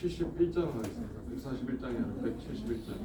171장으로 하겠습니다. 141장이 아니라 171장.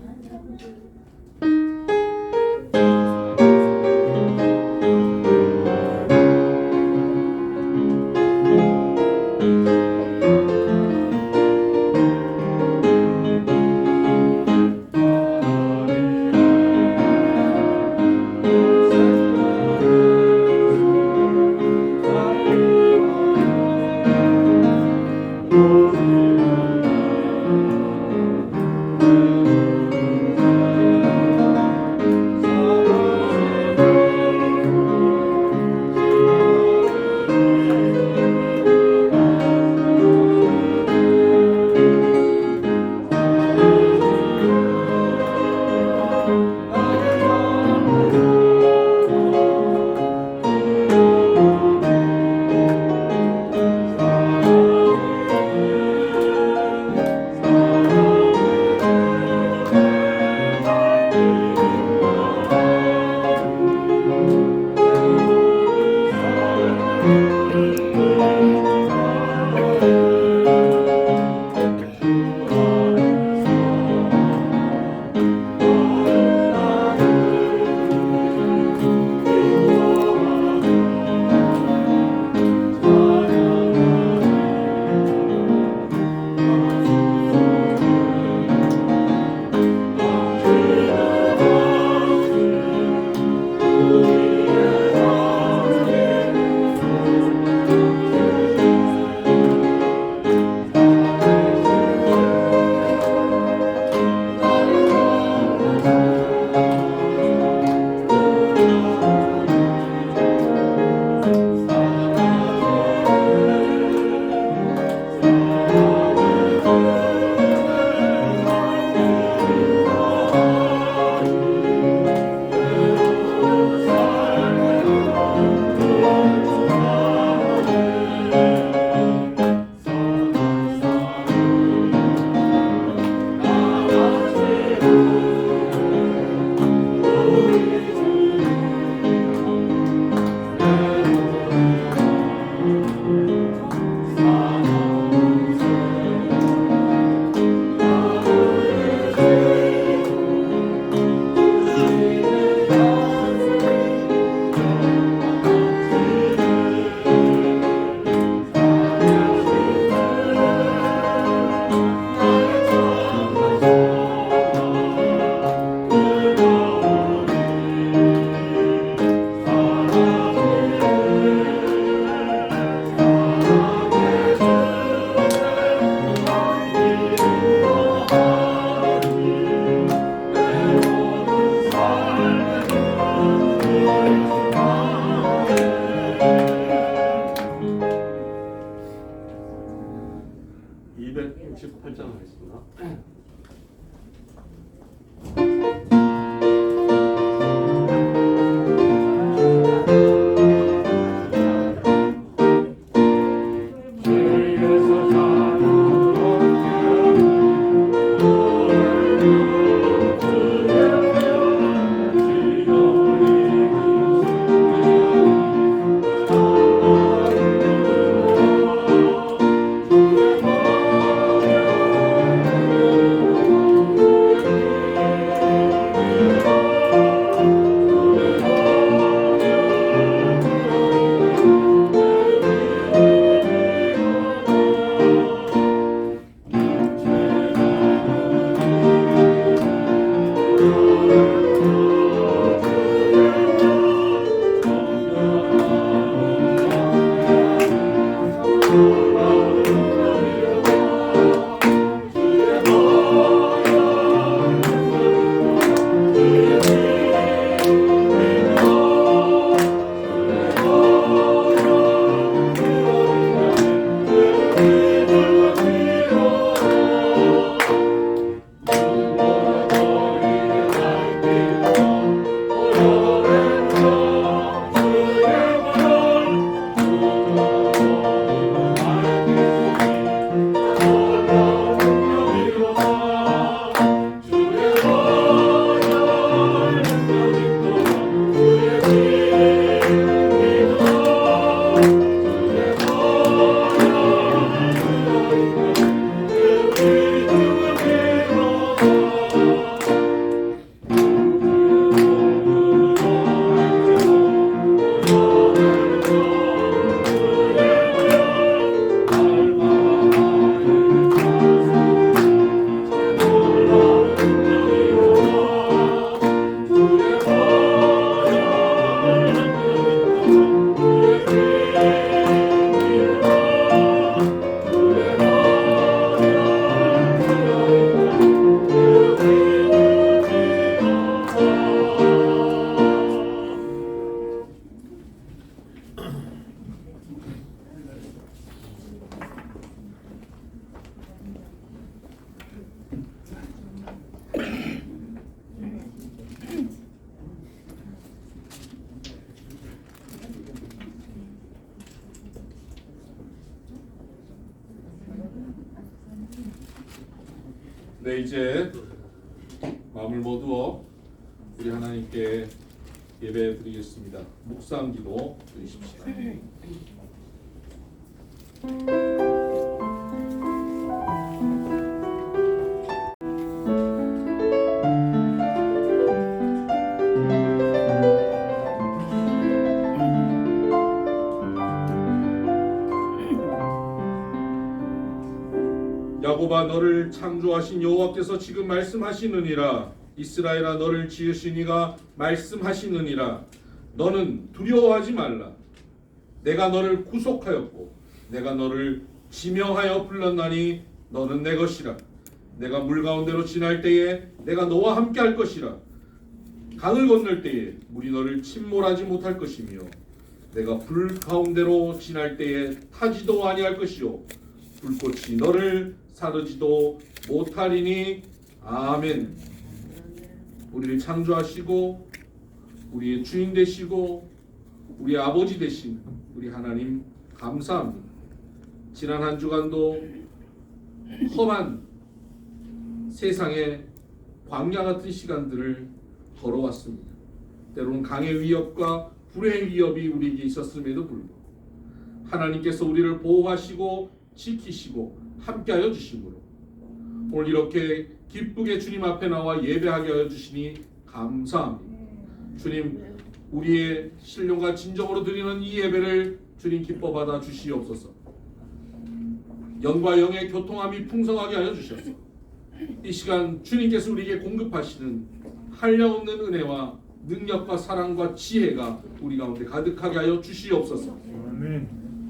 네, 이제 마음을 모두어 우리 하나님께 예배 드리겠습니다. 묵상 기도 드리십시다. 야곱아, 너를 창조하신 여호와께서 지금 말씀하시느니라. 이스라엘아, 너를 지으신 이가 말씀하시느니라. 너는 두려워하지 말라. 내가 너를 구속하였고 내가 너를 지명하여 불렀나니 너는 내 것이라. 내가 물 가운데로 지날 때에 내가 너와 함께 할 것이라. 강을 건널 때에 물이 너를 침몰하지 못할 것이며 내가 불 가운데로 지날 때에 타지도 아니할 것이요 불꽃이 너를 사르지도 못하리니. 아멘. 우리를 창조하시고 우리의 주인 되시고 우리의 아버지 되신 우리 하나님 감사합니다. 지난 한 주간도 험한 세상의 광야 같은 시간들을 걸어왔습니다. 때로는 강의 위협과 불의 위협이 우리에게 있었음에도 불구하고 하나님께서 우리를 보호하시고 지키시고 함께하여 주심으로 오늘 이렇게 기쁘게 주님 앞에 나와 예배하게 하여 주시니 감사합니다. 주님, 우리의 신령과 진정으로 드리는 이 예배를 주님 기뻐 받아 주시옵소서. 영과 영의 교통함이 풍성하게 하여 주셔서 이 시간 주님께서 우리에게 공급하시는 한량없는 은혜와 능력과 사랑과 지혜가 우리 가운데 가득하게 하여 주시옵소서.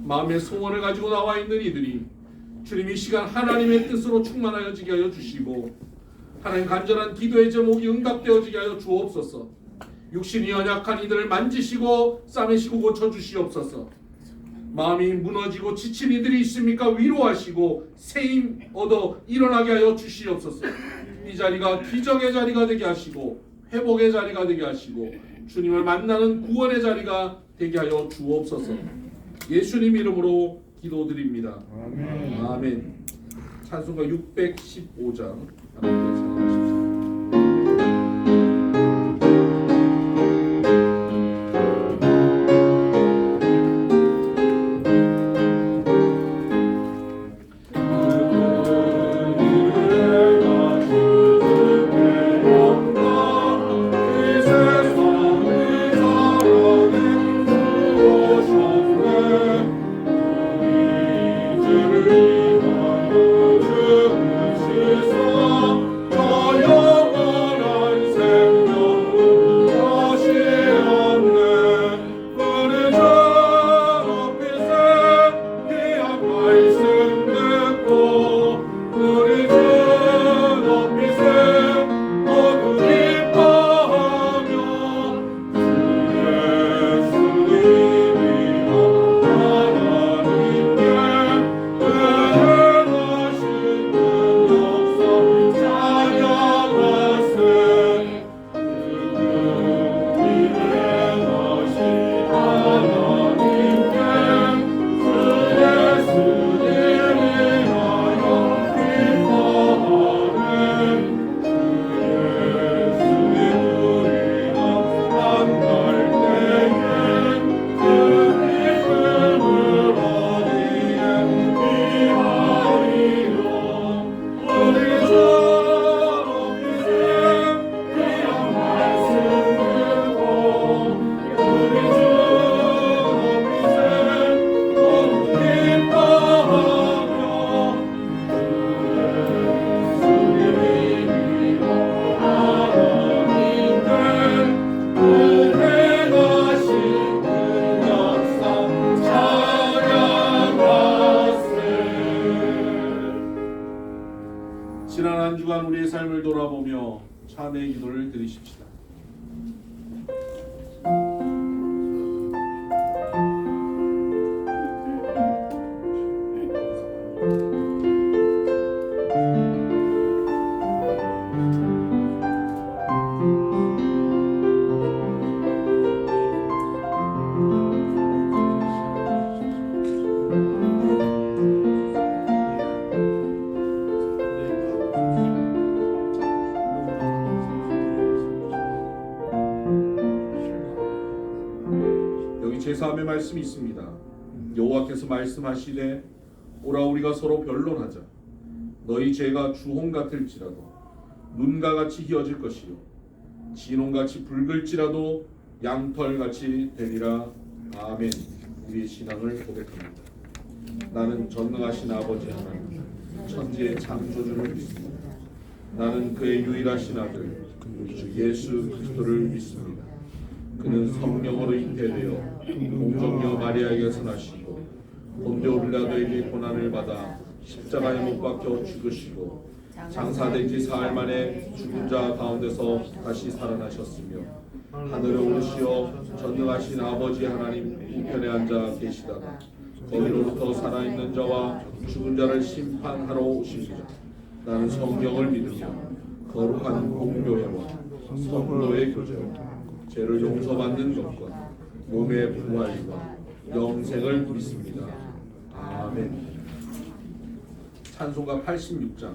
마음의 소원을 가지고 나와 있는 이들이 주님 이 시간 하나님의 뜻으로 충만하여지게 하여 주시고 하나님 간절한 기도의 제목이 응답되어지게 하여 주옵소서. 육신이 연약한 이들을 만지시고 싸매시고 고쳐주시옵소서. 마음이 무너지고 지친 이들이 있습니까? 위로하시고 새힘 얻어 일어나게 하여 주시옵소서. 이 자리가 기적의 자리가 되게 하시고 회복의 자리가 되게 하시고 주님을 만나는 구원의 자리가 되게 하여 주옵소서. 예수님 이름으로 기도드립니다. 아멘. 아멘. 찬송가 615장 함께 찬양하십시오. 지난 한 주간 우리의 삶을 돌아보며 참회의 기도를 드리십시다. 제3의 말씀이 있습니다. 여호와께서 말씀하시되 오라 우리가 서로 변론하자. 너희 죄가 주홍 같을지라도 눈과 같이 희어질 것이요 진홍같이 붉을지라도 양털같이 되리라. 아멘. 우리의 신앙을 고백합니다. 나는 전능하신 아버지 하나님 천지의 창조주를 믿습니다. 나는 그의 유일하신 아들 주 예수 그리스도를 믿습니다. 그는 성령으로 잉태되어 공정녀 마리아에게서 나시고 본디오 빌라도에게 고난을 받아 십자가에 못 박혀 죽으시고 장사된 지 사흘 만에 죽은 자 가운데서 다시 살아나셨으며 하늘에 오르시어 전능하신 아버지 하나님 우편에 앉아 계시다가 거기로부터 살아있는 자와 죽은 자를 심판하러 오십니다. 나는 성령을 믿으며 거룩한 공교회와 성도의 교제 죄를 용서받는 것과 몸의 부활과 영생을 믿습니다. 아멘. 찬송가 86장.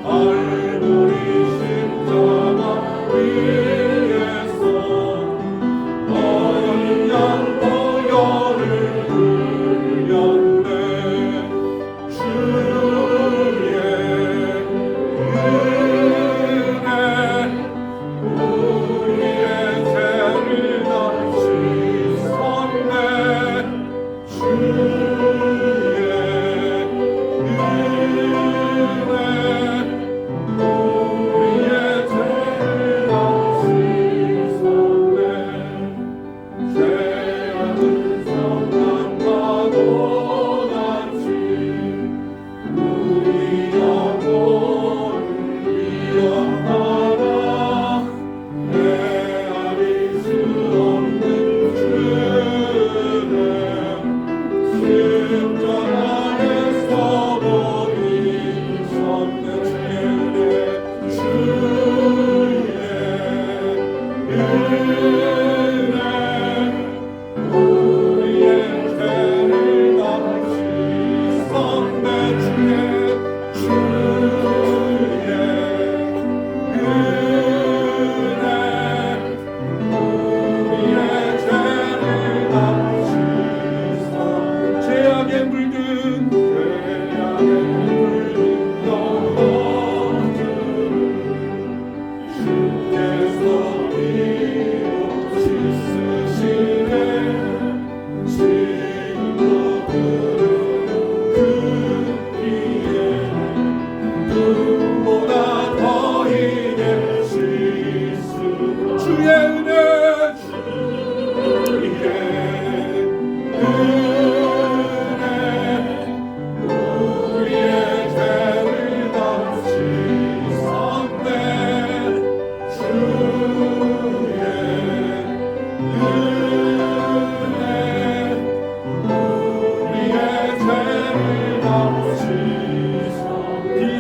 얼굴이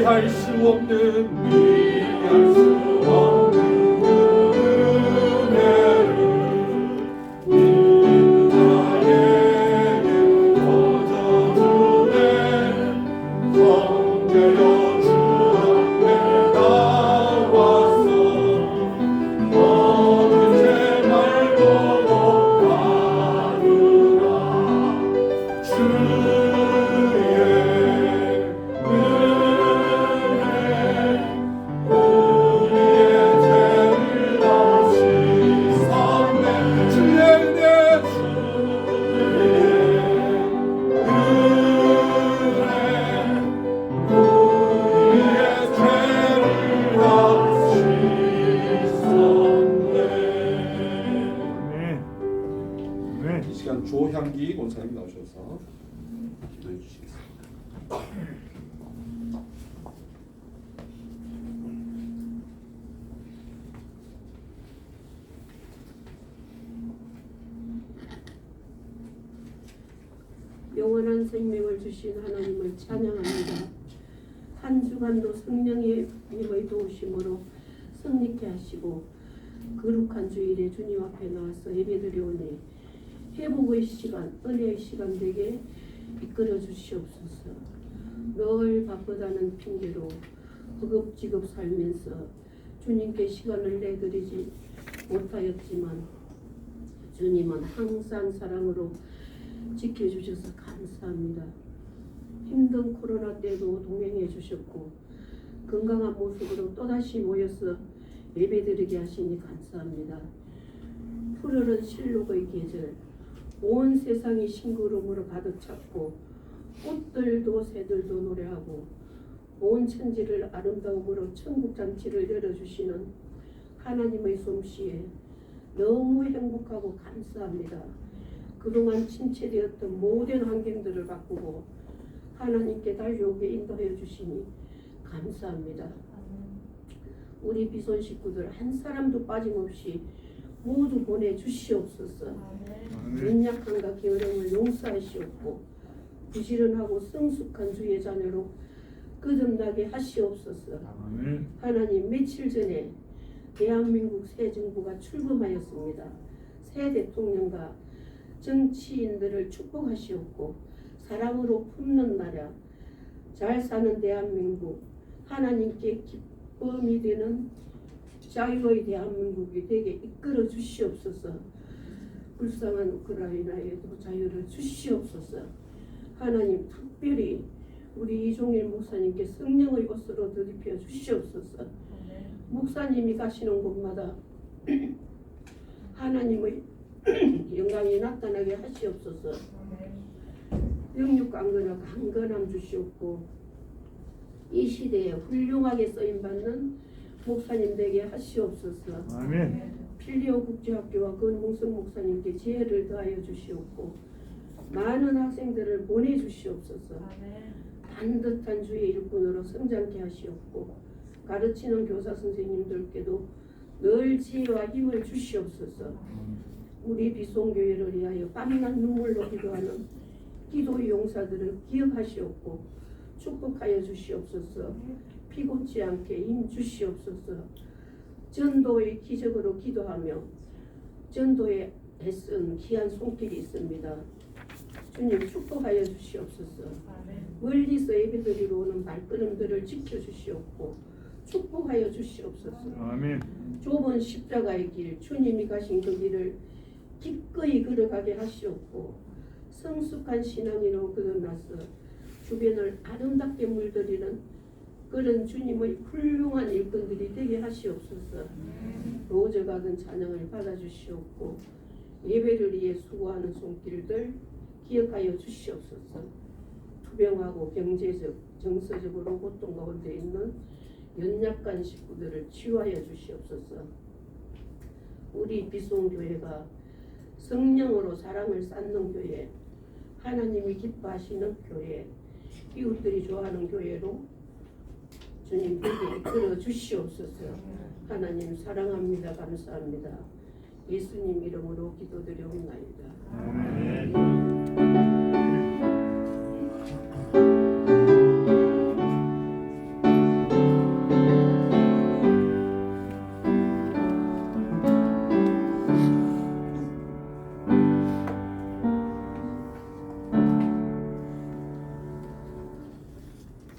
비할 수 없는 비할 수 없는 은혜를 나에게 거저주네 성자여 주 앞에 나와서 너는 제 말 보고 가르라 주의 이 시간 조향기 권사님 나오셔서 기도해 주시겠습니다. 영원한 생명을 주신 하나님을 찬양합니다. 한 주간도 성령의 힘의 도우심으로 승리케 하시고 거룩한 주일에 주님 앞에 나와서 예배드리오니 회복의 시간, 은혜의 시간 되게 이끌어 주시옵소서. 늘 바쁘다는 핑계로 허겁지겁 살면서 주님께 시간을 내드리지 못하였지만 주님은 항상 사랑으로 지켜주셔서 감사합니다. 힘든 코로나 때도 동행해 주셨고 건강한 모습으로 또다시 모여서 예배드리게 하시니 감사합니다. 푸르른 실록의 계절, 온 세상이 싱그러움으로 가득 찼고 꽃들도 새들도 노래하고 온 천지를 아름다움으로 천국잔치를 열어주시는 하나님의 솜씨에 너무 행복하고 감사합니다. 그동안 침체되었던 모든 환경들을 바꾸고 하나님께 달려오게 인도하여 주시니 감사합니다. 우리 비손 식구들 한 사람도 빠짐없이 모두 보내주시옵소서. 연약함과 게으름을 용서하시옵고 부지런하고 성숙한 주의 자녀로 거듭나게 하시옵소서. 하나님, 며칠 전에 대한민국 새 정부가 출범하였습니다. 새 대통령과 정치인들을 축복하시옵고 사랑으로 품는 나라, 잘 사는 대한민국, 하나님께 기쁨이 되는 자유의 대한민국이 되게 이끌어 주시옵소서. 불쌍한 우크라이나에도 자유를 주시옵소서. 하나님, 특별히 우리 이종일 목사님께 성령의 옷으로 드립혀 주시옵소서. 목사님이 가시는 곳마다 하나님의 영광이 나타나게 하시옵소서. 영육 강건함 주시옵고 이 시대에 훌륭하게 쓰임받는 목사님 되게 하시옵소서. 아멘. 필리오 국제학교와 권홍성 목사님께 지혜를 더하여 주시옵고 많은 학생들을 보내주시옵소서. 반듯한 주의 일꾼으로 성장케 하시옵고 가르치는 교사 선생님들께도 늘 지혜와 힘을 주시옵소서. 우리 비송교회를 위하여 땀난 눈물로 기도하는 기도의 용사들을 기억하시옵고 축복하여 주시옵소서. 피곤치 않게 힘 주시옵소서. 전도의 기적으로 기도하며 전도에 애쓴 귀한 손길이 있습니다. 주님 축복하여 주시옵소서. 멀리서 예배드리러 오는 발걸음들을 지켜주시옵고 축복하여 주시옵소서. 아멘. 좁은 십자가의 길 주님이 가신 그 길을 기꺼이 걸어가게 하시옵고 성숙한 신앙인으로 거듭나서 주변을 아름답게 물들이는 그런 주님의 훌륭한 일꾼들이 되게 하시옵소서. 로저가든 찬양을 받아주시옵고 예배를 위해 수고하는 손길들 기억하여 주시옵소서. 투병하고 경제적, 정서적으로 고통 가운데 있는 연약한 식구들을 치유하여 주시옵소서. 우리 비송교회가 성령으로 사랑을 쌓는 교회, 하나님이 기뻐하시는 교회, 이웃들이 좋아하는 교회로 주님 되게 이끌어 주시옵소서. 하나님 사랑합니다. 감사합니다. 예수님 이름으로 기도드려옵나이다. 아멘.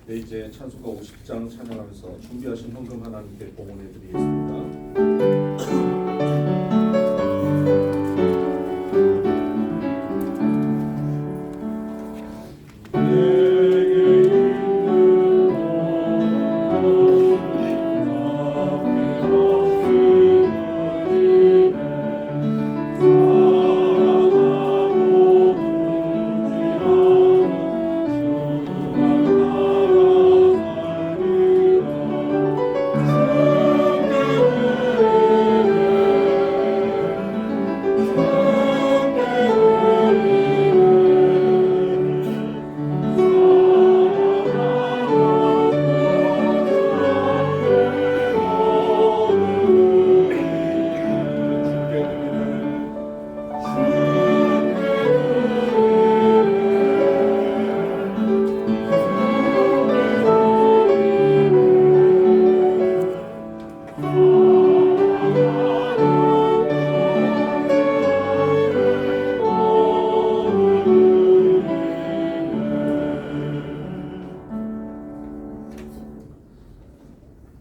네, 이제 찬송가 50장 찬양하면서 준비하신 헌금 하나님께 봉헌해 드리겠습니다.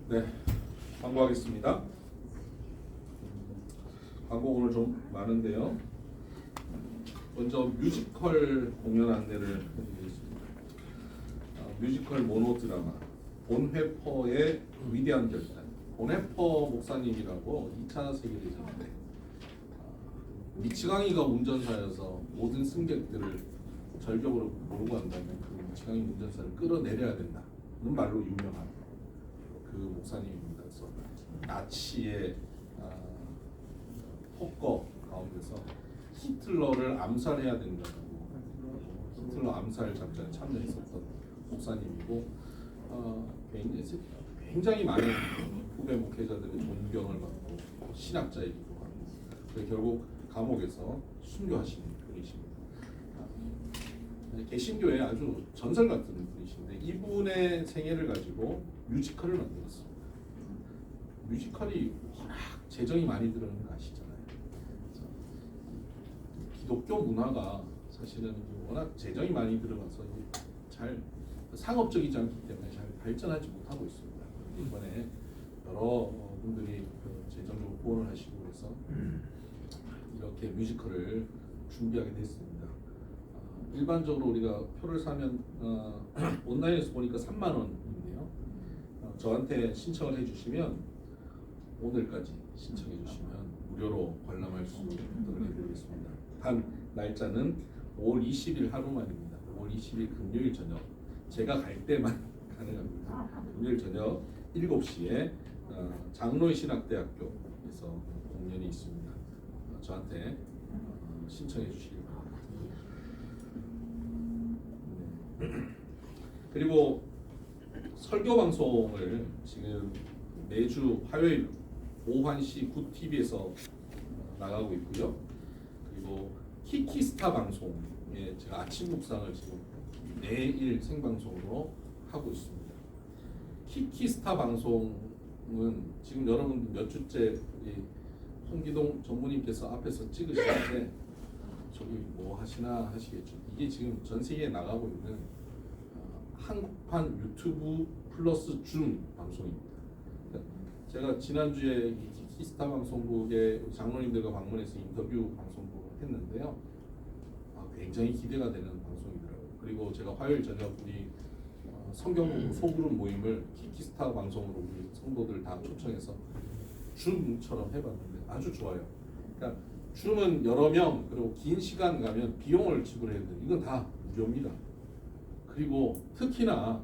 네, 광고하겠습니다. 광고 오늘 좀 많은데요. 먼저 뮤지컬 공연 안내를 해드리겠습니다. 뮤지컬 모노 드라마 본회퍼의 위대한 결단. 본회퍼 목사님이라고 2차 세계대전 때 미치광이가 운전사여서 모든 승객들을 절벽으로 몰고 간다면 그 미치광이 운전사를 끌어내려야 된다는 말로 유명한 그 목사님입니다. 그래서 나치의 폭거 가운데서 히틀러를 암살해야 된다고 히틀러 암살 작전에 참여했었던 목사님이고 굉장히 많은 후배 목회자들의 존경을 받고 신학자이기도 하고 결국 감옥에서 순교하신 분이십니다. 개신교의 아주 전설 같은 분이신데 이분의 생애를 가지고 뮤지컬을 만들었습니다. 뮤지컬이 워낙 재정이 많이 들어가는 거 아시잖아요. 기독교 문화가 사실은 워낙 재정이 많이 들어가서 잘 상업적이지 않기 때문에 잘 발전하지 못하고 있습니다. 이번에 여러 분들이 재정적으로 후원을 하시고 그래서 이렇게 뮤지컬을 준비하게 됐습니다. 일반적으로 우리가 표를 사면 온라인에서 보니까 3만 원인데요. 저한테 신청을 해주시면 오늘까지 신청해 주시면 무료로 관람할 수 있도록 해드리겠습니다. 단 날짜는 5월 20일 하루만입니다. 5월 20일 금요일 저녁 제가 갈 때만 가능합니다. 금요일 저녁 7시에 장로의 신학대학교에서 공연이 있습니다. 저한테 신청해 주시길 바랍니다. 그리고 설교 방송을 지금 매주 화요일 오후 1시 9TV에서 나가고 있고요. 그리고 키키스타 방송에 제가 아침 묵상을 지금 매일 생방송으로 하고 있습니다. 키키스타 방송은 지금 여러분들 몇 주째 홍기동 전무님께서 앞에서 찍으시는데 저기 뭐 하시나 하시겠죠. 이게 지금 전 세계에 나가고 있는 한국판 유튜브 플러스 줌 방송입니다. 제가 지난주에 이 키키스타 방송국의 장로님들과 방문해서 인터뷰 방송국을 했는데요. 굉장히 기대가 되는 방송이더라고요. 그리고 제가 화요일 저녁 우리 성경 소그룹 모임을 키키스타 방송으로 우리 성도들 다 초청해서 줌처럼 해봤는데 아주 좋아요. 그러니까 줌은 여러 명 그리고 긴 시간 가면 비용을 지불해야 돼요. 이건 다 무료입니다. 그리고 특히나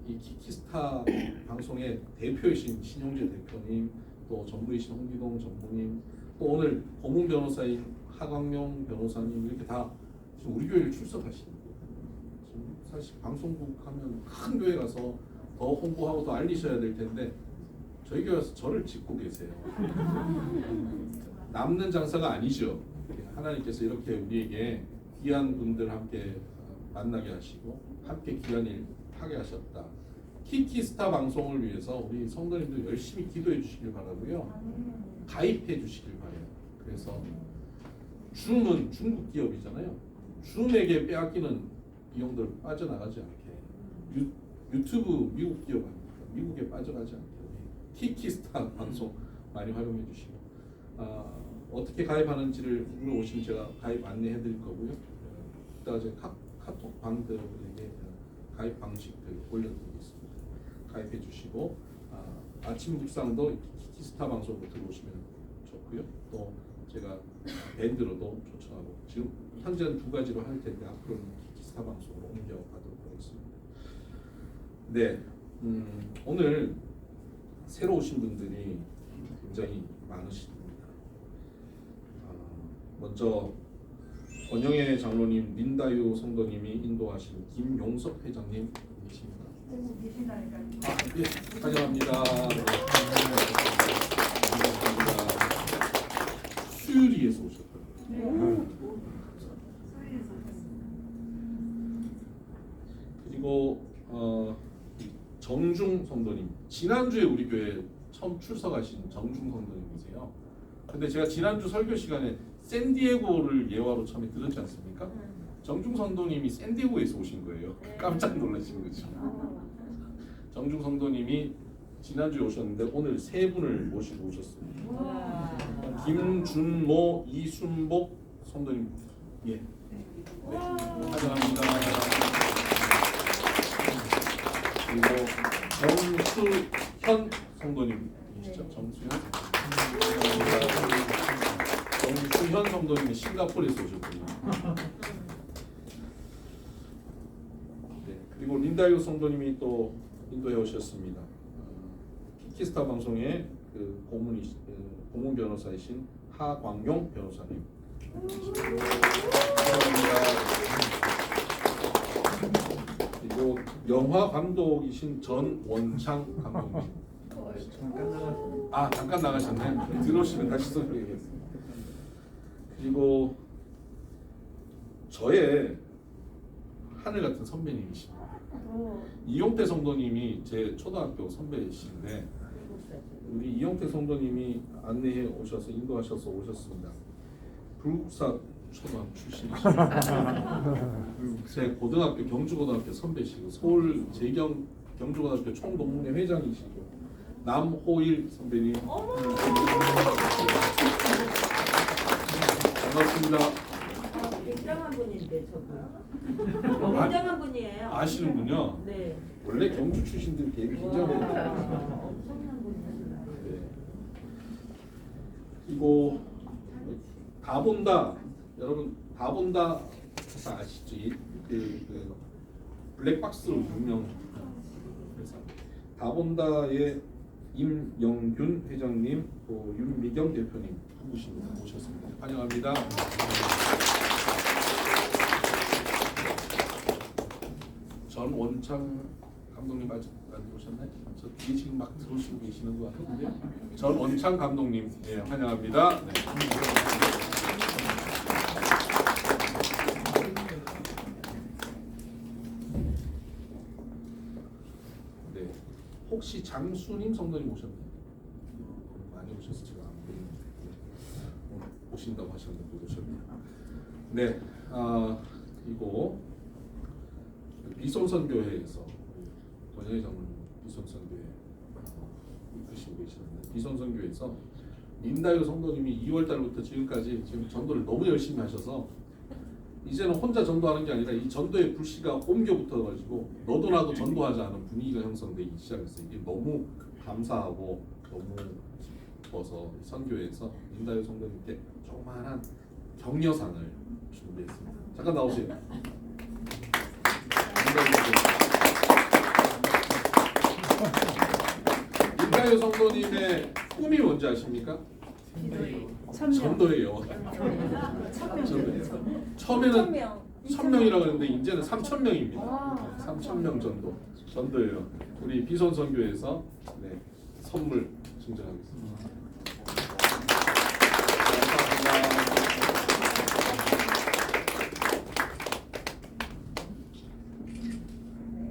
이 키키스타 방송의 대표이신 신용재 대표님, 또 전무이신 홍기동 전무님, 또 오늘 고문 변호사인 하광명 변호사님 이렇게 다 지금 우리 교회를 출석하시는 거예요. 지금 사실 방송국 하면 큰 교회 가서 더 홍보하고 더 알리셔야 될 텐데 저희 교회 와서 저를 찍고 계세요. 남는 장사가 아니죠. 하나님께서 이렇게 우리에게 귀한 분들 함께 만나게 하시고 함께 귀한 일 하게 하셨다. 키키스타 방송을 위해서 우리 성도님들 열심히 기도해 주시길 바라고요. 가입해 주시길 바라요. 그래서 줌은 중국 기업이잖아요. 줌에게 빼앗기는 비용들 빠져나가지 않게 유튜브 미국 기업 아닙니까? 미국에 빠져가지 않게 키키스타 방송 많이 활용해 주시고 어떻게 가입하는지를 물어보시면 제가 가입 안내해 드릴 거고요. 이따가 제 카톡 방들에게 가입 방식들 올려드리겠습니다. 가입해 주시고 아침 묵상도 키키스타 방송으로 들어오시면 좋고요. 또 제가 밴드로도 초청하고 지금 현재는 2가지로 할 텐데 앞으로는 키키스타 방송으로 옮겨가도록 하겠습니다. 네, 오늘 새로 오신 분들이 굉장히 많으십니다. 먼저 권영애 장로님, 민다유 성도님이 인도하신 김용석 회장님 계십니다. 예, 환영합니다. 수유리에서 오셨고요. 그리고 정중 성도님, 지난주에 우리 교회 처음 출석하신 정중 성도님이세요. 근데 제가 지난주 설교 시간에 샌디에고를 예화로 처음에 들었지 않습니까? 정중 성도님이 샌디에고에서 오신 거예요. 깜짝 놀라신 거죠. 정중 성도님이 지난주에 오셨는데 오늘 3분을 모시고 오셨습니다. 김준모, 이순복 성도님, 예, 네, 환영합니다. 그리고 정수현 성도님이시죠? 정수현. 정수현 성도님은 싱가포르에서 오셨군요. 네, 그리고 린다유 성도님이 또 인도에 오셨습니다. 키키스타 방송의 그 고문 변호사이신 하광용 변호사님. 그리고 영화 감독이신 전원창 감독님. 잠깐 나가셨네. 들어오시면 다시 소개하겠습니다. 그리고 저의 하늘 같은 선배님이십니다. 이용태 성도님이 제 초등학교 선배이신데 우리 이용태 성도님이 안내해 오셔서 인도하셔서 오셨습니다. 불국사 초등학교 출신이십니다. 제 고등학교 경주고등학교 선배시고 서울 재경 경주고등학교 총동문회 회장이시고 남호일 선배님 반갑습니다. 굉장한 분인데 저분. 굉장한 분이에요. 아시는군요. 네. 원래 경주 출신들이 되게 굉장해요. 엄청난 분이에요. 네. 그리고 다 본다 여러분 다 본다 다 아시죠? 그 블랙박스로 유명 회사 다본다의 임영균 회장님, 또 윤미경 대표님 한 분씩 모셨습니다. 환영합니다. 전원창 감독님 아직 안 오셨나요? 저 뒤에 지금 막 들어오시고 계시는 것 같은데요. 전원창 감독님, 예, 환영합니다. 네. 네. 혹시 장수님 성도님 오셨나요? 많이 오셔서 제가 안 보이는데 오신다고 하셨는데 못 오셨네요. 네, 그리고 비손선교회에서 권영희 장로님 비손선교회 이끄시고 계시는데 비손선교회에서 민다요 성도님이 2월 달부터 지금까지 지금 전도를 너무 열심히 하셔서 이제는 혼자 전도하는 게 아니라 이 전도의 불씨가 옮겨 붙어가지고 너도 나도 전도하자는 분위기가 형성되기 시작했어요. 이게 너무 감사하고 너무 기뻐서 선교회에서 민다요 성도님께 조그마한 격려상을 준비했습니다. 잠깐 나오세요. 민다요 성도님의 꿈이 뭔지 아십니까? 전도예요. 처음에는 1,000명이라고 했는데 이제는 3,000명입니다. 3,000명 전도예요. 우리 비손 선교에서 네, 선물 증정하겠습니다.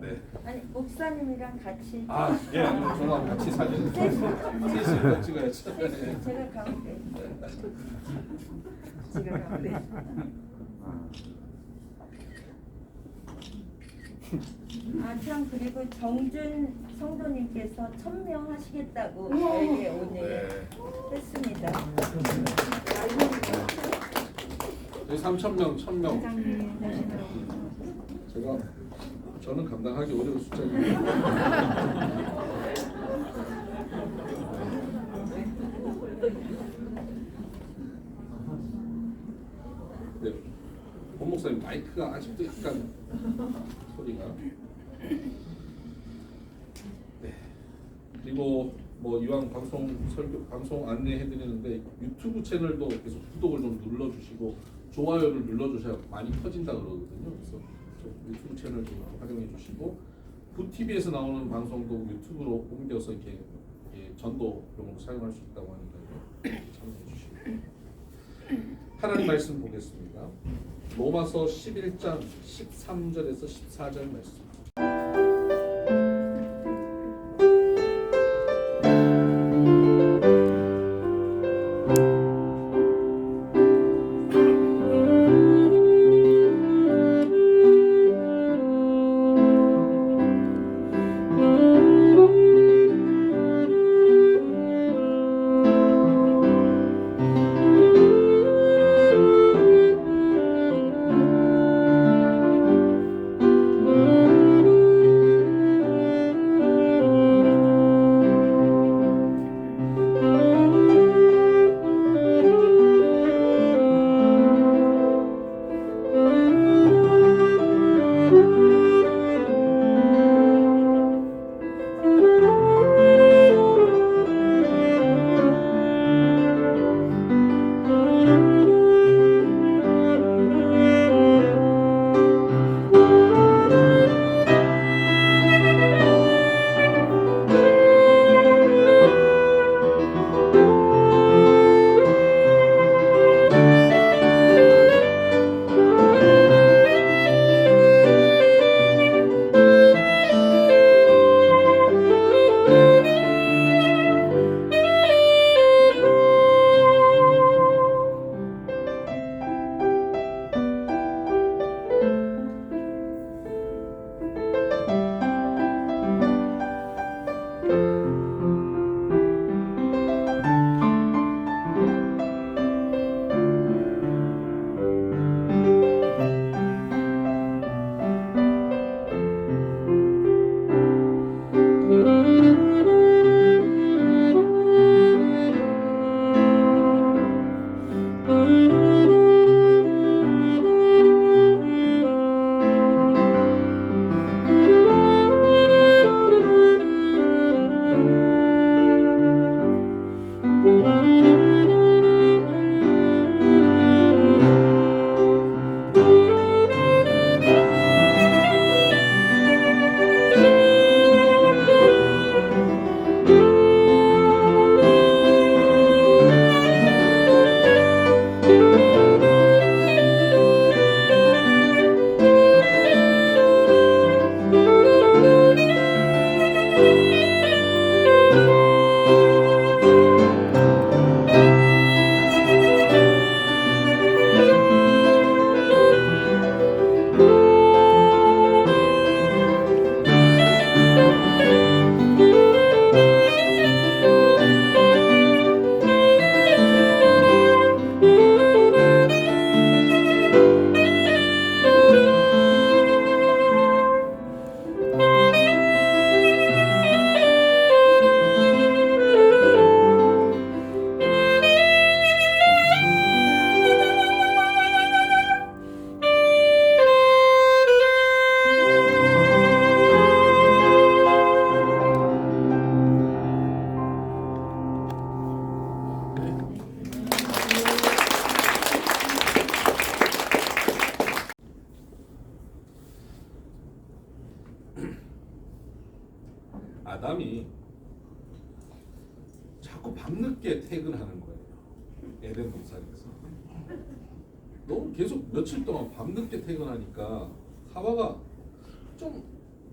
네. 아니 목사님이랑 같이. 예, 저랑 같이 사진 셋이 찍어야죠. 제가 가운데. 제가 가운데. 참 그리고 정준 성도님께서 1,000명 하시겠다고 저에게 오늘 했습니다. 저희 3,000명, 1,000명. 회장님 저는 감당하기 어려운 숫자입니다. 네, 본 목사님 마이크가 아직도 약간 소리가. 네. 그리고 뭐 이왕 방송 안내해드리는데 유튜브 채널도 계속 구독을 좀 눌러주시고 좋아요를 눌러주셔야 많이 터진다 그러거든요. 그래서 유튜브 채널 좀 활용해주시고 부TV에서 나오는 방송도 유튜브로 옮겨서 이렇게 전도용으로 사용할 수 있다고 하니까요. 참고해주시고 하나님 말씀 보겠습니다. 로마서 11장 13절에서 14절 말씀. 아담이 자꾸 밤늦게 퇴근하는 거예요. 에덴 동산에서. 너무 계속 며칠 동안 밤늦게 퇴근하니까 하와가 좀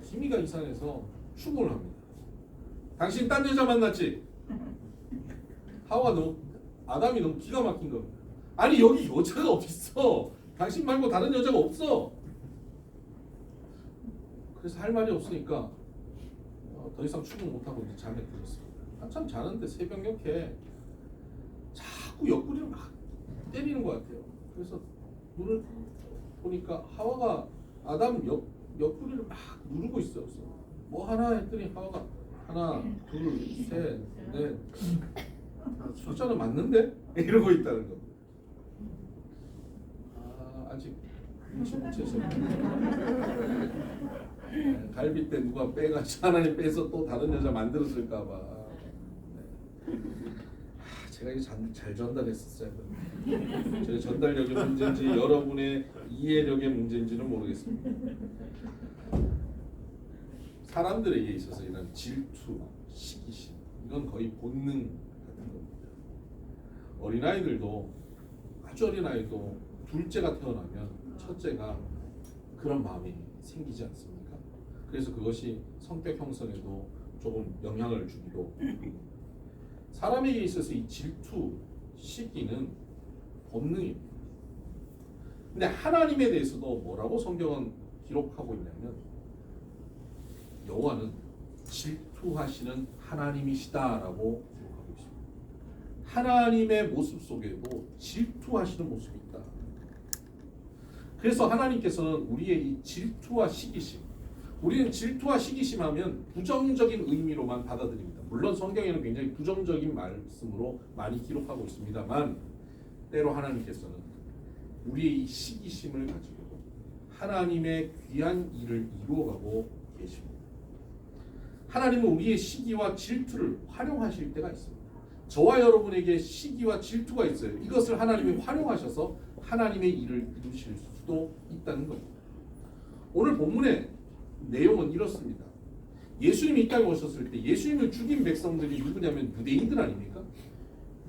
기미가 이상해서 충고를 합니다. 당신 딴 여자 만났지? 아담이 너무 기가 막힌 겁니다. 아니 여기 여자가 어딨어? 당신 말고 다른 여자가 없어. 그래서 할 말이 없으니까 더 이상 출근 못하고 이제 잠에 들었습니다. 한참 자는데 새벽녘에 자꾸 옆구리를 막 때리는 것 같아요. 그래서 눈을 보니까 하와가 아담 옆구리를 막 누르고 있어요. 그래서 뭐 하나 했더니 하와가 하나, 둘, 셋, 넷 숫자는 맞는데? 이러고 있다는 거. 아직 눈치 못 채서 갈비 때 누가 빼가지고 하나님 빼서 또 다른 여자 만들었을까봐. 제가 이거 잘 전달했었어요. 제 전달력의 문제인지 여러분의 이해력의 문제인지는 모르겠습니다. 사람들에게 있어서 이런 질투, 시기심 이건 거의 본능 같은 겁니다. 어린아이들도 아주 어린아이도 둘째가 태어나면 첫째가 그런 마음이 생기지 않습니까? 그래서 그것이 성격 형성에도 조금 영향을 주기도 합니다. 사람에게 있어서 이 질투, 시기는 본능입니다. 근데 하나님에 대해서도 뭐라고 성경은 기록하고 있냐면 여호와는 질투하시는 하나님이시다라고 기록하고 있습니다. 하나님의 모습 속에도 질투하시는 모습이 있다. 그래서 하나님께서는 우리의 이 질투와 시기심, 우리는 질투와 시기심하면 부정적인 의미로만 받아들입니다. 물론 성경에는 굉장히 부정적인 말씀으로 많이 기록하고 있습니다만 때로 하나님께서는 우리의 이 시기심을 가지고 하나님의 귀한 일을 이루어가고 계십니다. 하나님은 우리의 시기와 질투를 활용하실 때가 있습니다. 저와 여러분에게 시기와 질투가 있어요. 이것을 하나님이 활용하셔서 하나님의 일을 이루실 수도 있다는 겁니다. 오늘 본문의 내용은 이렇습니다. 예수님이 이 땅에 오셨을 때 예수님을 죽인 백성들이 누구냐면 유대인들 아닙니까?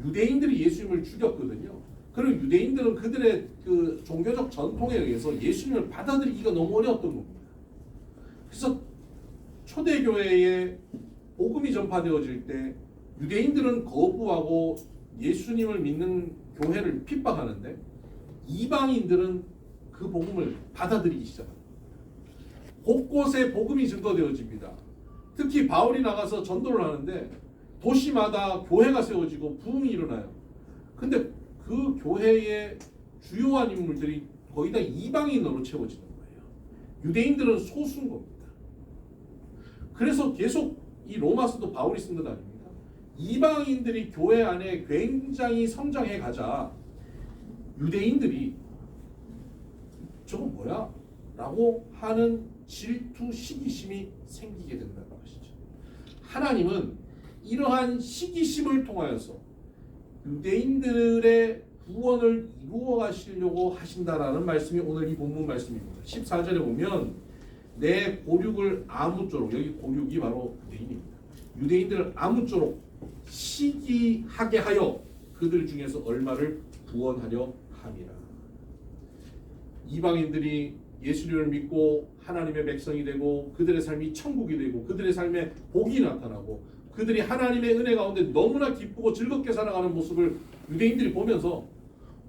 유대인들이 예수님을 죽였거든요. 그리고 유대인들은 그들의 그 종교적 전통에 의해서 예수님을 받아들이기가 너무 어려웠던 겁니다. 그래서 초대교회에 복음이 전파되어질 때 유대인들은 거부하고 예수님을 믿는 교회를 핍박하는데 이방인들은 그 복음을 받아들이기 시작합니다. 곳곳에 복음이 증거되어집니다. 특히 바울이 나가서 전도를 하는데 도시마다 교회가 세워지고 부흥이 일어나요. 근데 그 교회의 주요한 인물들이 거의 다 이방인으로 채워지는 거예요. 유대인들은 소수인 겁니다. 그래서 계속 이 로마서도 바울이 쓴 것 아닙니까? 이방인들이 교회 안에 굉장히 성장해 가자 유대인들이 저거 뭐야? 라고 하는 질투, 시기심이 생기게 된다는 것이죠. 하나님은 이러한 시기심을 통하여서 유대인들의 구원을 이루어 가시려고 하신다라는 말씀이 오늘 이 본문 말씀입니다. 14절에 보면 내 고륙을 아무쪼록, 여기 고륙이 바로 유대인입니다. 유대인들을 아무쪼록 시기하게 하여 그들 중에서 얼마를 구원하려 함이라. 이방인들이 예수님을 믿고 하나님의 백성이 되고 그들의 삶이 천국이 되고 그들의 삶에 복이 나타나고 그들이 하나님의 은혜 가운데 너무나 기쁘고 즐겁게 살아가는 모습을 유대인들이 보면서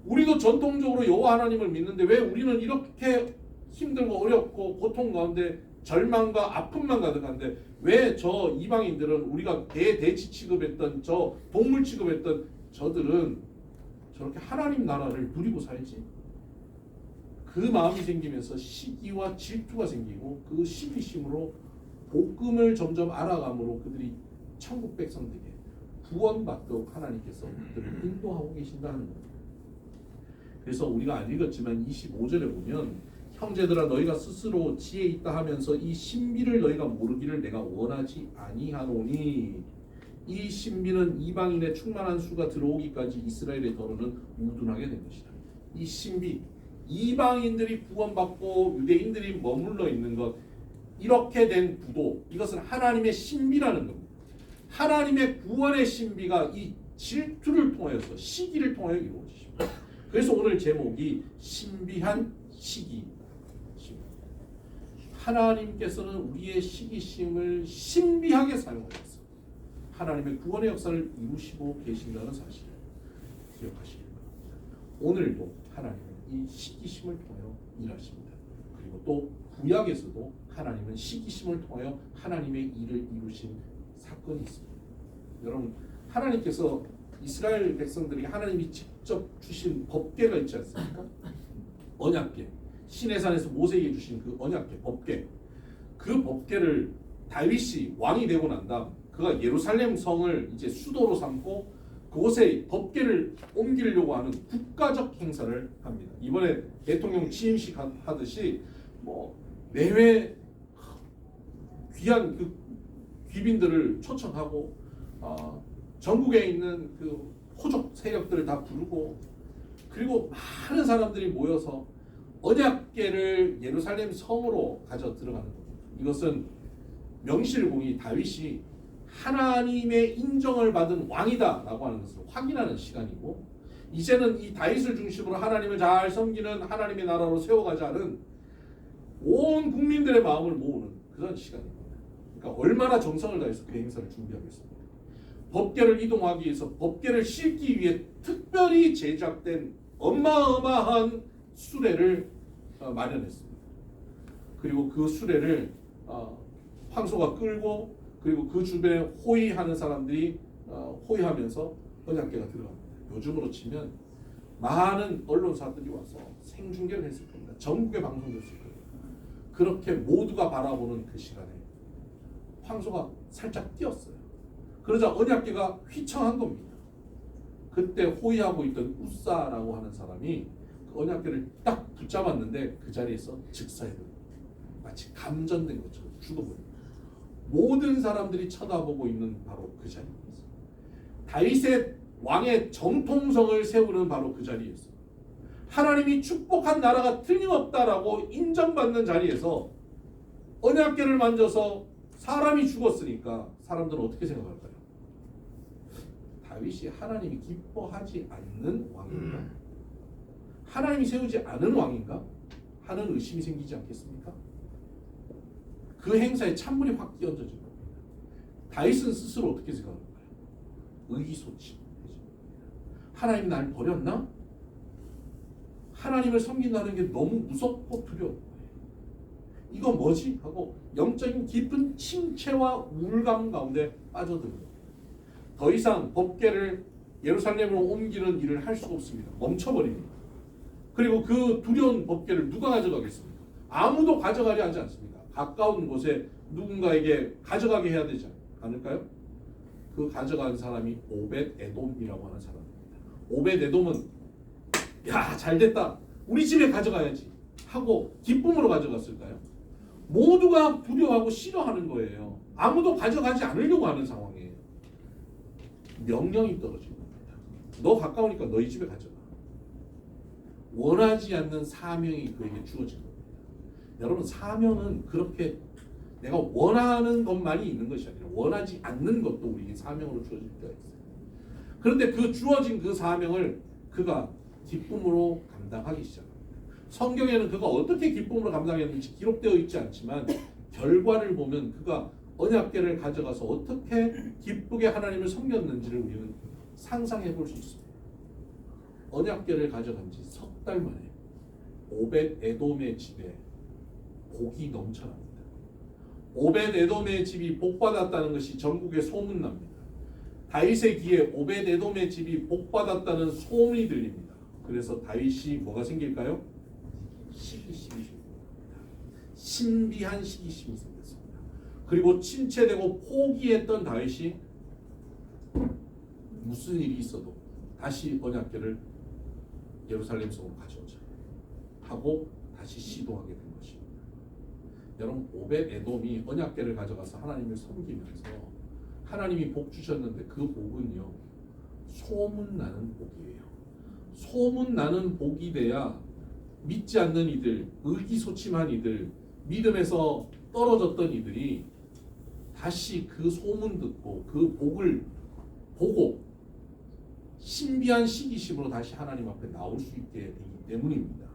우리도 전통적으로 여호와 하나님을 믿는데 왜 우리는 이렇게 힘들고 어렵고 고통 가운데 절망과 아픔만 가득한데 왜 저 이방인들은 우리가 대대치 취급했던 저 동물 취급했던 저들은 저렇게 하나님 나라를 누리고 살지? 그 마음이 생기면서 시기와 질투가 생기고 그 시기심으로 복음을 점점 알아감으로 그들이 천국 백성들에게 구원받도록 하나님께서 그들을 인도하고 계신다는 겁니다. 그래서 우리가 안 읽었지만 25절에 보면 형제들아 너희가 스스로 지혜 있다 하면서 이 신비를 너희가 모르기를 내가 원하지 아니하노니 이 신비는 이방인의 충만한 수가 들어오기까지 이스라엘의 더러는 우둔하게 된 것이다. 이 신비 이방인들이 구원받고 유대인들이 머물러 있는 것 이렇게 된 구도, 이것은 하나님의 신비라는 겁니다. 하나님의 구원의 신비가 이 질투를 통하여서, 시기를 통하여 이루어지십니다. 그래서 오늘 제목이 신비한 시기. 하나님께서는 우리의 시기심을 신비하게 사용하셔서 하나님의 구원의 역사를 이루시고 계신다는 사실을 기억하시기 바랍니다. 오늘도 하나님은 이 시기심을 통하여 일하십니다. 그리고 또 구약에서도 하나님은 시기심을 통하여 하나님의 일을 이루신 사건이 있습니다. 여러분, 하나님께서 이스라엘 백성들이 하나님이 직접 주신 법궤가 있지 않습니까? 언약궤. 시내산에서 모세에게 주신 그 언약궤, 법궤. 그 법궤를 다윗이 왕이 되고 난 다음 그가 예루살렘 성을 이제 수도로 삼고 그곳에 법궤를 옮기려고 하는 국가적 행사를 합니다. 이번에 대통령 취임식 하듯이 뭐 내외 귀한 그 귀빈들을 초청하고 전국에 있는 그 호족 세력들을 다 부르고 그리고 많은 사람들이 모여서 언약궤를 예루살렘 성으로 가져 들어가는 겁니다. 이것은 명실공히 다윗이 하나님의 인정을 받은 왕이다라고 하는 것을 확인하는 시간이고, 이제는 이 다윗을 중심으로 하나님을 잘 섬기는 하나님의 나라로 세워가자는 온 국민들의 마음을 모으는 그런 시간입니다. 그러니까 얼마나 정성을 다해서 그 행사를 준비하겠습니까? 법궤를 이동하기 위해서 법궤를 싣기 위해 특별히 제작된 어마어마한 수레를 마련했습니다. 그리고 그 수레를 황소가 끌고 그리고 그 주변에 호위하는 사람들이 호위하면서 언약궤가 들어갑니다. 요즘으로 치면 많은 언론사들이 와서 생중계를 했을 겁니다. 전국에 방송됐을 거예요. 그렇게 모두가 바라보는 그 시간에 황소가 살짝 뛰었어요. 그러자 언약궤가 휘청한 겁니다. 그때 호위하고 있던 우사라고 하는 사람이 그 언약궤를 딱 붙잡았는데 그 자리에서 즉사해버립니다. 마치 감전된 것처럼 죽어버립니다. 모든 사람들이 쳐다보고 있는 바로 그 자리입니다. 다윗의 왕의 정통성을 세우는 바로 그 자리에서 하나님이 축복한 나라가 틀림없다라고 인정받는 자리에서 언약궤를 만져서 사람이 죽었으니까 사람들은 어떻게 생각할까요? 다윗이 하나님이 기뻐하지 않는 왕인가? 하나님이 세우지 않은 왕인가? 하는 의심이 생기지 않겠습니까? 그 행사에 찬물이 확 끼얹어진 겁니다. 다윗은 스스로 어떻게 생각할까요? 의기소침. 하나님 날 버렸나? 하나님을 섬긴다는 게 너무 무섭고 두려운 거예요. 이거 뭐지? 하고 영적인 깊은 침체와 우울감 가운데 빠져듭니다. 더 이상 법궤를 예루살렘으로 옮기는 일을 할 수가 없습니다. 멈춰버립니다. 그리고 그 두려운 법궤를 누가 가져가겠습니까? 아무도 가져가려 하지 않습니다. 가까운 곳에 누군가에게 가져가게 해야 되지 않을까요? 그 가져간 사람이 오벳 에돔이라고 하는 사람입니다. 오벳 에돔은 야, 잘됐다. 우리 집에 가져가야지 하고 기쁨으로 가져갔을까요? 모두가 두려워하고 싫어하는 거예요. 아무도 가져가지 않으려고 하는 상황이에요. 명령이 떨어진 겁니다. 너 가까우니까 너희 집에 가져가. 원하지 않는 사명이 그에게 주어진 겁니다. 여러분, 사명은 그렇게 내가 원하는 것만이 있는 것이 아니라 원하지 않는 것도 우리에게 사명으로 주어질 때가 있어요. 그런데 그 주어진 그 사명을 그가 기쁨으로 감당하기 시작합니다. 성경에는 그가 어떻게 기쁨으로 감당했는지 기록되어 있지 않지만 결과를 보면 그가 언약궤를 가져가서 어떻게 기쁘게 하나님을 섬겼는지를 우리는 상상해 볼 수 있습니다. 언약궤를 가져간 지 석 달 만에 오벳 에돔의 집에 복이 넘쳐납니다. 오벳 에돔의 집이 복받았다는 것이 전국에 소문납니다. 다윗의 귀에 오벳 에돔의 집이 복받았다는 소문이 들립니다. 그래서 다윗이 뭐가 생길까요? 시기심이 생깁니다. 신비한 시기심이 생겼습니다. 그리고 침체되고 포기했던 다윗이 무슨 일이 있어도 다시 언약궤를 예루살렘 성으로 가져오자 하고 다시 시도하게 된 것입니다. 여러분, 오벳 에돔이 언약궤를 가져가서 하나님을 섬기면서 하나님이 복 주셨는데 그 복은요, 소문나는 복이에요. 소문나는 복이 돼야 믿지 않는 이들, 의기소침한 이들, 믿음에서 떨어졌던 이들이 다시 그 소문 듣고 그 복을 보고 신비한 시기심으로 다시 하나님 앞에 나올 수 있게 되기 때문입니다.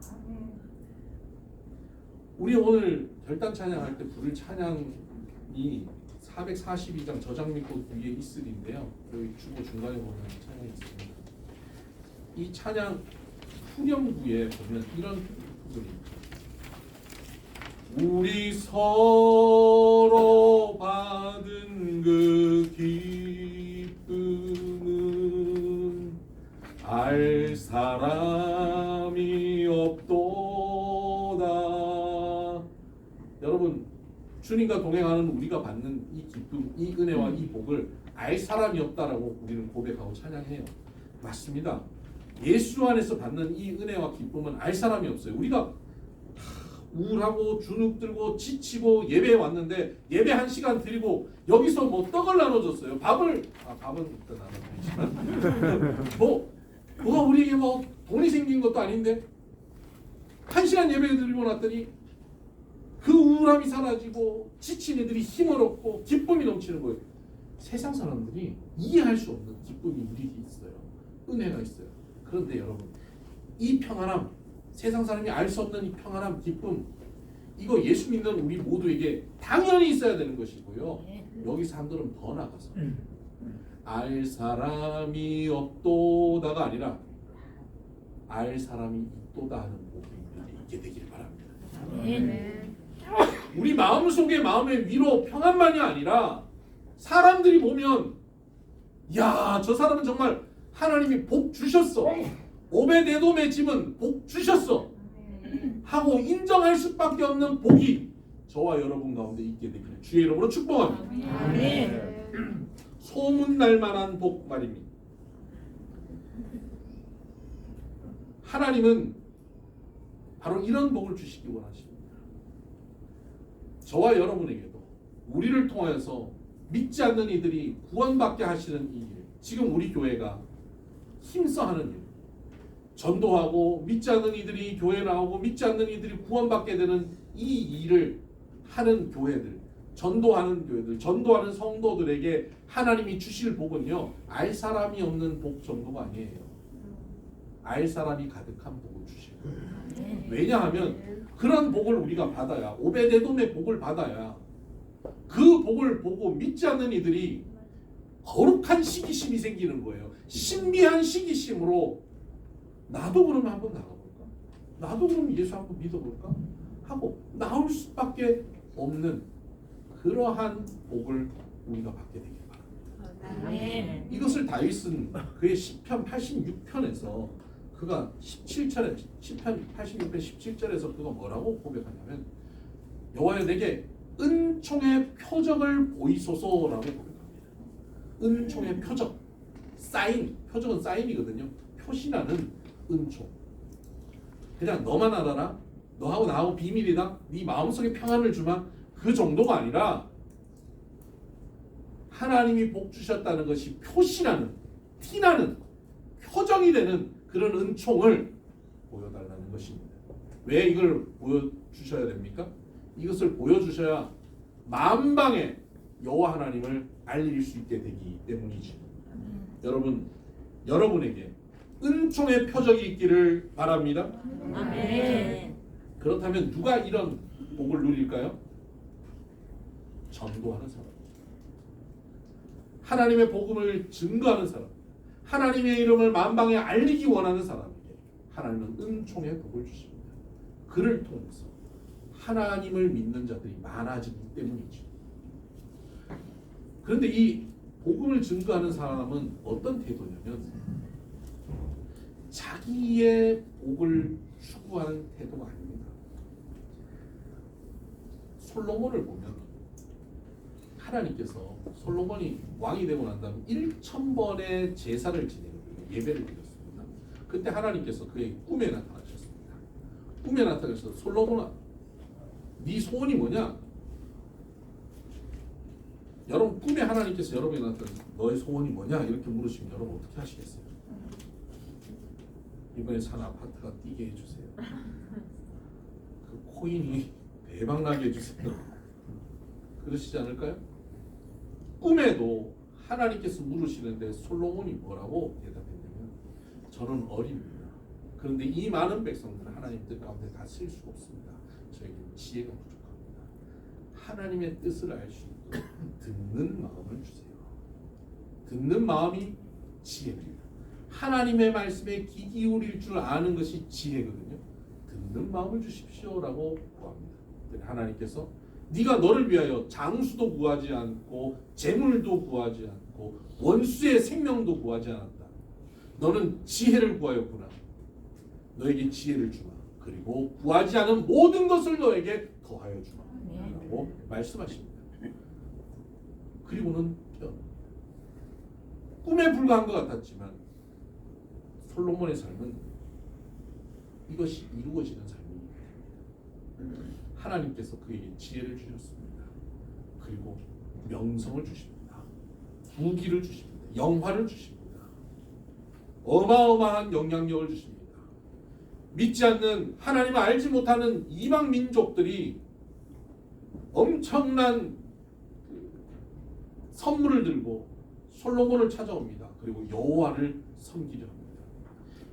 우리 오늘 결단 찬양할 때 부를 찬양이 442장 저장미꽃 위에 있으리인데요. 여기 주보 중간에 보면 찬양이 있습니다. 이 찬양 후렴구에 보면 이런 부분입니다. 우리 서로 받은 그 기쁨은 알 사람이 없도다. 여러분, 주님과 동행하는 우리가 받는 이 기쁨, 이 은혜와 이 복을 알 사람이 없다라고 우리는 고백하고 찬양해요. 맞습니다. 예수 안에서 받는 이 은혜와 기쁨은 알 사람이 없어요. 우리가 우울하고 주눅 들고 지치고 예배에 왔는데 예배 1시간 드리고 여기서 뭐 떡을 나눠줬어요. 밥은 일단 나눠드리지만 뭐가 우리에게 뭐 돈이 생긴 것도 아닌데 1시간 예배 드리고 났더니 그 우울함이 사라지고 지친 애들이 힘을 얻고 기쁨이 넘치는 거예요. 세상 사람들이 이해할 수 없는 기쁨이 우리에게 있어요. 은혜가 있어요. 그런데 여러분, 이 평안함, 세상 사람이 알 수 없는 이 평안함, 기쁨, 이거 예수 믿는 우리 모두에게 당연히 있어야 되는 것이고요. 여기 사람들은 더 나가서 알 사람이 없도다가 아니라 알 사람이 있도다 하는 복이 있게 되길 바랍니다. 우리 마음속에 마음의 위로 평안만이 아니라 사람들이 보면 야, 저 사람은 정말 하나님이 복 주셨어. 오베데돔의 집은 복 주셨어. 하고 인정할 수밖에 없는 복이 저와 여러분 가운데 있게 되기를 주의 이름으로 축복합니다. 소문날 만한 복 말입니다. 하나님은 바로 이런 복을 주시기 원하십니다. 저와 여러분에게도 우리를 통해서 믿지 않는 이들이 구원받게 하시는 이 일, 지금 우리 교회가 힘써 하는 일, 전도하고 믿지 않는 이들이 교회에 나오고 믿지 않는 이들이 구원받게 되는 이 일을 하는 교회들, 전도하는 교회들, 전도하는 성도들에게 하나님이 주실 복은요, 알 사람이 없는 복 정도가 아니에요. 알 사람이 가득한 복을 주실 거예요. 왜냐하면 그런 복을 우리가 받아야, 오베데돔의 복을 받아야 그 복을 보고 믿지 않는 이들이 거룩한 시기심이 생기는 거예요. 신비한 시기심으로 나도 그러면 한번 나가볼까? 나도 그러면 예수 한번 믿어볼까? 하고 나올 수밖에 없는 그러한 복을 우리가 받게 되길 바랍니다. 이것을 다윗은 그의 시편 86편에서 그가 17절에 시편 86편 17절에서 그가 뭐라고 고백하냐면 여호와여 내게 은총의 표적을 보이소서라고 고백합니다. 은총의 표적, 사인, 표적은 사인이거든요. 표시라는 은총. 그냥 너만 알아라, 너하고 나하고 비밀이다, 네 마음속에 평안을 주마, 그 정도가 아니라 하나님이 복 주셨다는 것이 표시라는, 티나는, 표정이 되는 그런 은총을 보여달라는 것입니다. 왜 이걸 보여주셔야 됩니까? 이것을 보여주셔야 만방에 여호와 하나님을 알릴 수 있게 되기 때문이지. 여러분, 여러분에게 은총의 표적이 있기를 바랍니다. 아멘. 그렇다면 누가 이런 복을 누릴까요? 전도하는 사람, 하나님의 복음을 증거하는 사람, 하나님의 이름을 만방에 알리기 원하는 사람에게 하나님은 은총의 복을 주십니다. 그를 통해서 하나님을 믿는 자들이 많아지기 때문이죠. 그런데 이 복음을 증거하는 사람은 어떤 태도냐면 자기의 복을 추구하는 태도가 아닙니다. 솔로몬을 보면 하나님께서 솔로몬이 왕이 되고 난 다음 1000번의 제사를 지내거든요. 예배를 드렸습니다. 그때 하나님께서 그의 꿈에 나타나셨습니다. 꿈에 나타나셔서 솔로몬아, 네 소원이 뭐냐? 여러분 꿈에 하나님께서 여러분이 나타나서 너의 소원이 뭐냐? 이렇게 물으시면 여러분 어떻게 하시겠어요? 이번에 산 아파트가 뛰게 해주세요. 그 코인이 대박나게 해주세요. 그러시지 않을까요? 꿈에도 하나님께서 물으시는데 솔로몬이 뭐라고 대답했냐면 저는 어립니다. 그런데 이 많은 백성들을 하나님 뜻 가운데 다 쓸 수가 없습니다. 저에게는 지혜가 부족합니다. 하나님의 뜻을 알 수 있도록 듣는 마음을 주세요. 듣는 마음이 지혜입니다. 하나님의 말씀에 귀 기울일 줄 아는 것이 지혜거든요. 듣는 마음을 주십시오라고 구합니다. 하나님께서 네가 너를 위하여 장수도 구하지 않고 재물도 구하지 않고 원수의 생명도 구하지 않았다. 너는 지혜를 구하였구나. 너에게 지혜를 주마. 그리고 구하지 않은 모든 것을 너에게 더하여 주마. 라고 말씀하십니다. 그리고는 꿈에 불과한 것 같았지만 솔로몬의 삶은 이것이 이루어지는 삶입니다. 하나님께서 그에게 지혜를 주셨습니다. 그리고 명성을 주십니다. 부귀를 주십니다. 영화를 주십니다. 어마어마한 영향력을 주십니다. 믿지 않는 하나님을 알지 못하는 이방 민족들이 엄청난 선물을 들고 솔로몬을 찾아옵니다. 그리고 여호와를 섬기려 합니다.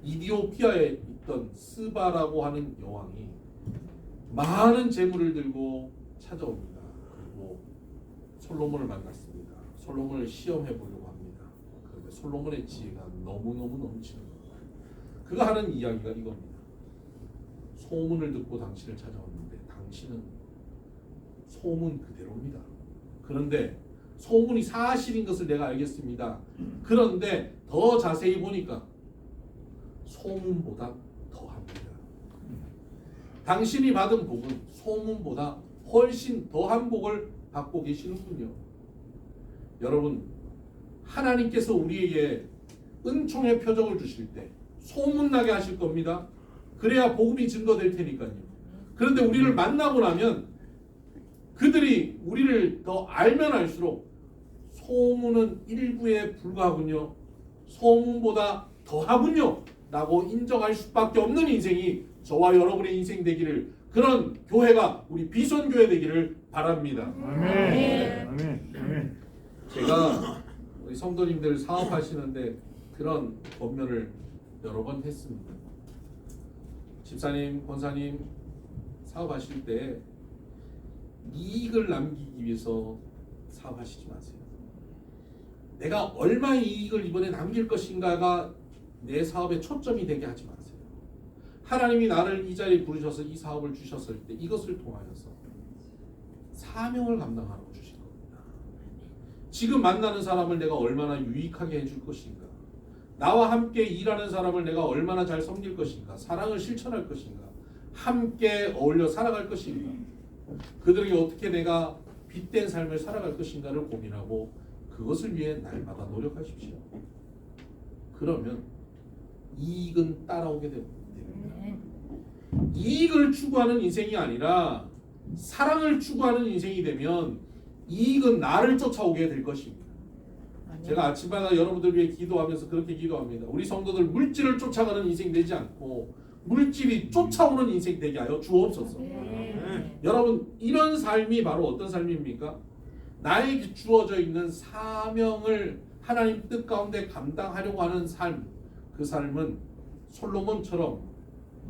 이디오피아에 있던 스바라고 하는 여왕이 많은 재물을 들고 찾아옵니다. 그리고 솔로몬을 만났습니다. 솔로몬을 시험해 보려고 합니다. 그런데 솔로몬의 지혜가 너무너무 넘치는 겁니다. 그가 하는 이야기가 이겁니다. 소문을 듣고 당신을 찾아왔는데 당신은 소문 그대로입니다. 그런데 소문이 사실인 것을 내가 알겠습니다. 그런데 더 자세히 보니까 소문보다 더합니다. 당신이 받은 복은 소문보다 훨씬 더한 복을 받고 계시는군요. 여러분, 하나님께서 우리에게 은총의 표적을 주실 때 소문나게 하실 겁니다. 그래야 복음이 증거될 테니까요. 그런데 우리를 만나고 나면 그들이 우리를 더 알면 알수록 소문은 일부에 불과하군요. 소문보다 더하군요. 라고 인정할 수밖에 없는 인생이 저와 여러분의 인생 되기를, 그런 교회가 우리 비선교회 되기를 바랍니다. 아멘. 아멘. 아멘. 제가 우리 성도님들 사업하시는데 그런 권면을 여러 번 했습니다. 집사님, 권사님 사업하실 때 이익을 남기기 위해서 사업하시지 마세요. 내가 얼마의 이익을 이번에 남길 것인가가 내 사업의 초점이 되게 하지 마세요. 하나님이 나를 이 자리에 부르셔서 이 사업을 주셨을 때 이것을 통하여서 사명을 감당하라고 주신 겁니다. 지금 만나는 사람을 내가 얼마나 유익하게 해줄 것인가, 나와 함께 일하는 사람을 내가 얼마나 잘 섬길 것인가, 사랑을 실천할 것인가, 함께 어울려 살아갈 것인가, 그들에게 어떻게 내가 빛된 삶을 살아갈 것인가를 고민하고 그것을 위해 날마다 노력하십시오. 그러면 이익은 따라오게 됩니다. 이익을 추구하는 인생이 아니라 사랑을 추구하는 인생이 되면 이익은 나를 쫓아오게 될 것입니다. 제가 아침마다 여러분들 위해 기도하면서 그렇게 기도합니다. 우리 성도들 물질을 쫓아가는 인생 되지 않고 물질이 쫓아오는 인생 되게 하여 주옵소서. 여러분, 이런 삶이 바로 어떤 삶입니까? 나에게 주어져 있는 사명을 하나님 뜻 가운데 감당하려고 하는 삶, 그 삶은 솔로몬처럼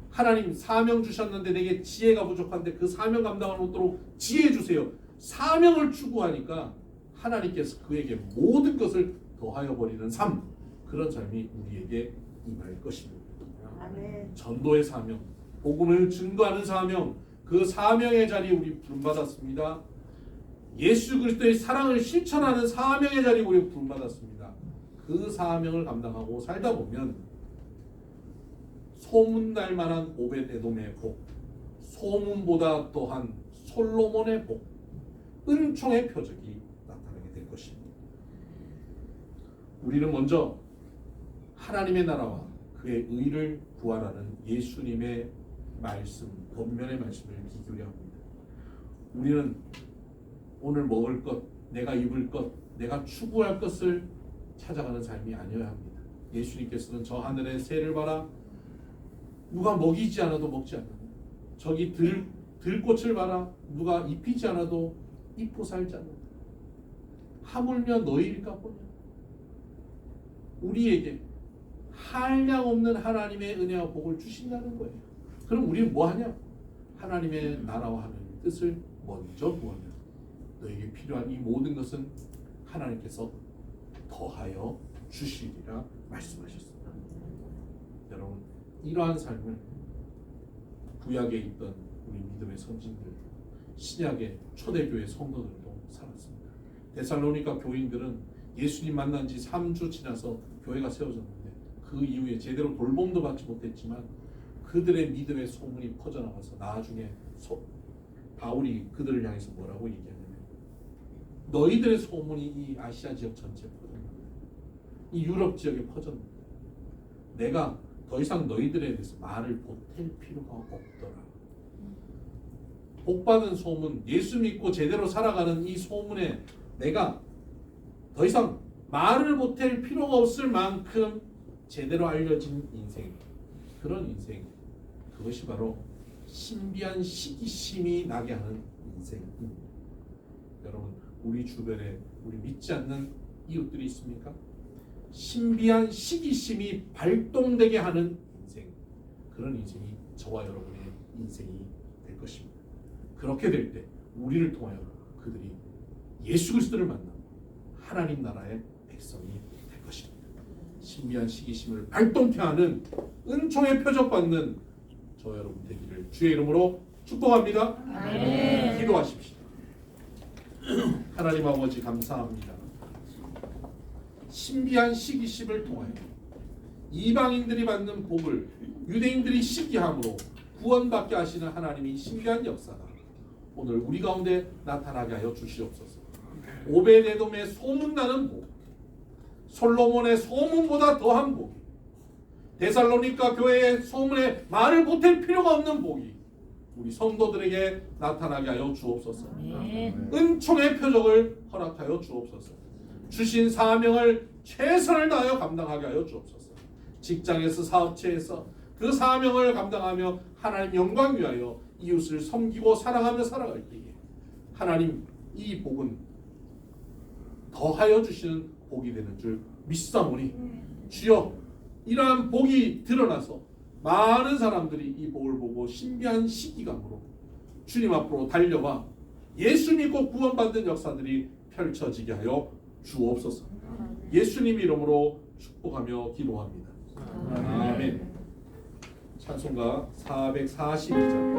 하나님 사명 주셨는데 내게 지혜가 부족한데 그 사명 감당을 못하도록 지혜 주세요. 사명을 추구하니까 하나님께서 그에게 모든 것을 더하여 버리는 삶, 그런 삶이 우리에게 임할 것입니다. 아멘. 전도의 사명, 복음을 증거하는 사명, 그 사명의 자리에 우리 부름받았습니다. 예수 그리스도의 사랑을 실천하는 사명의 자리에 우리 부름받았습니다. 그 사명을 감당하고 살다 보면 소문날 만한 오벳에돔의 복, 소문보다 또한 솔로몬의 복, 은총의 표적이 나타나게 될 것입니다. 우리는 먼저 하나님의 나라와 그의 의를 구하라는 예수님의 말씀, 권면의 말씀을 기울여야 합니다. 우리는 오늘 먹을 것, 내가 입을 것, 내가 추구할 것을 찾아가는 삶이 아니어야 합니다. 예수님께서는 저 하늘의 새를 봐라, 누가 먹이지 않아도 먹지 않는다. 저기 들꽃을 봐라, 누가 입히지 않아도 잊고 살지 않는다. 하물며 너희일까 보냐. 우리에게 한량없는 하나님의 은혜와 복을 주신다는 거예요. 그럼 우리는 뭐하냐? 하나님의 나라와 하나님의 뜻을 먼저 구하며 너에게 필요한 이 모든 것은 하나님께서 더하여 주시리라 말씀하셨습니다. 여러분, 이러한 삶을 구약에 있던 우리 믿음의 선진들, 신약의 초대교회 성도들도 살았습니다. 데살로니가 교인들은 예수님 만난 지 3주 지나서 교회가 세워졌는데 그 이후에 제대로 돌봄도 받지 못했지만 그들의 믿음의 소문이 퍼져나가서 나중에 바울이 그들을 향해서 뭐라고 얘기하냐면 너희들의 소문이 이 아시아 지역 전체에 퍼졌는데 이 유럽 지역에 퍼졌는데 내가 더 이상 너희들에 대해서 말을 보탤 필요가 없더라. 복받은 소문, 예수 믿고 제대로 살아가는 이 소문에 내가 더 이상 말을 보탤 필요가 없을 만큼 제대로 알려진 인생, 그런 인생, 그것이 바로 신비한 시기심이 나게 하는 인생입니다. 여러분, 우리 주변에 우리 믿지 않는 이웃들이 있습니까? 신비한 시기심이 발동되게 하는 인생, 그런 인생이 저와 여러분의 인생이 될 것입니다. 그렇게 될 때 우리를 통하여 그들이 예수 그리스도를 만나고 하나님 나라의 백성이 될 것입니다. 신비한 시기심을 발동케 하는 은총의 표적받는 저 여러분 되기를 주의 이름으로 축복합니다. 아멘. 기도하십시오. 하나님 아버지 감사합니다. 신비한 시기심을 통하여 이방인들이 받는 복을 유대인들이 시기함으로 구원받게 하시는 하나님의 신비한 역사가 오늘 우리 가운데 나타나게 하여 주시옵소서. 오베데돔의 소문나는 복, 솔로몬의 소문보다 더한 복이, 데살로니가 교회의 소문에 말을 보탤 필요가 없는 복이 우리 성도들에게 나타나게 하여 주옵소서. 은총의 표적을 허락하여 주옵소서. 주신 사명을 최선을 다하여 감당하게 하여 주옵소서. 직장에서 사업체에서 그 사명을 감당하며 하나님 영광 위하여 이웃을 섬기고 사랑하며 살아갈 때에 하나님 이 복은 더하여 주시는 복이 되는 줄 믿사오니 주여 이러한 복이 드러나서 많은 사람들이 이 복을 보고 신비한 시기감으로 주님 앞으로 달려와 예수 믿고 구원받는 역사들이 펼쳐지게 하여 주옵소서. 예수님 이름으로 축복하며 기도합니다. 아멘. 찬송가 442장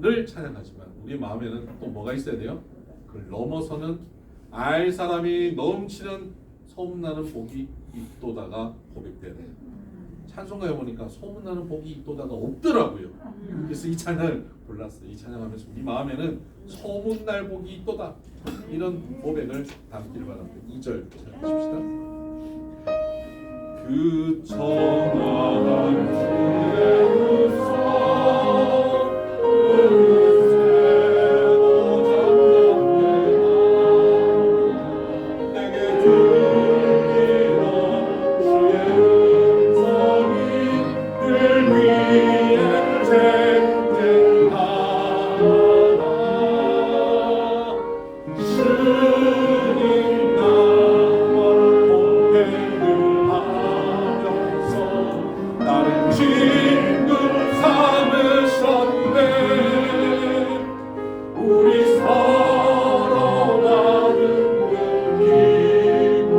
를 찬양하지만 우리 마음에는 또 뭐가 있어야 돼요? 그걸 넘어서는 알 사람이 넘치는 소문나는 복이 있도다가 고백돼야 돼요. 찬송가에 보니까 소문나는 복이 있도다가 없더라고요. 그래서 이 찬양을 골랐어요. 이 찬양하면서 우리 마음에는 소문날 복이 있도다 이런 고백을 담기를 바랍니다. 2절 찬양하십시다. 그 청아한 주의 진금 삼으셨네. 우리 서로 나누는 기쁨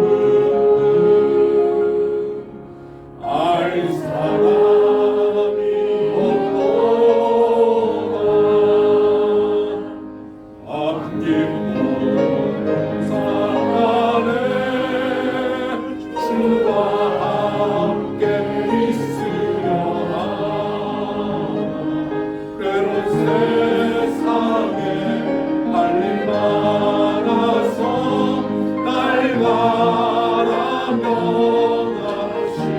알 사람이 없도다. 함께 동상하네. 주와 함께 있으려나. 괴로운 세상에 빨리 많아서 날 바라며 가시나.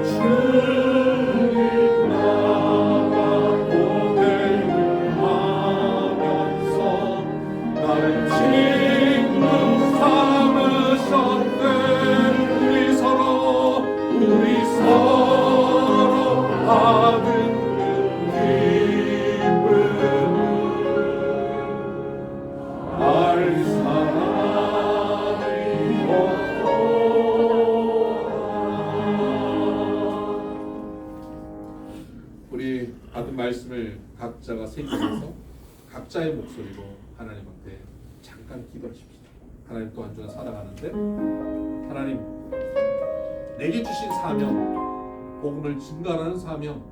주님 나가 고백하면서 나를 지금 삼으셨네. 우리 서로 받은 그 기쁨 알 사람이 없도다. 우리 받은 말씀을 각자가 새기면서 각자의 목소리로 하나님한테 잠깐 기도하십시다. 하나님 또 한 주간 살아가는데 하나님 내게 주신 사명, 복음을 증가하는 사명,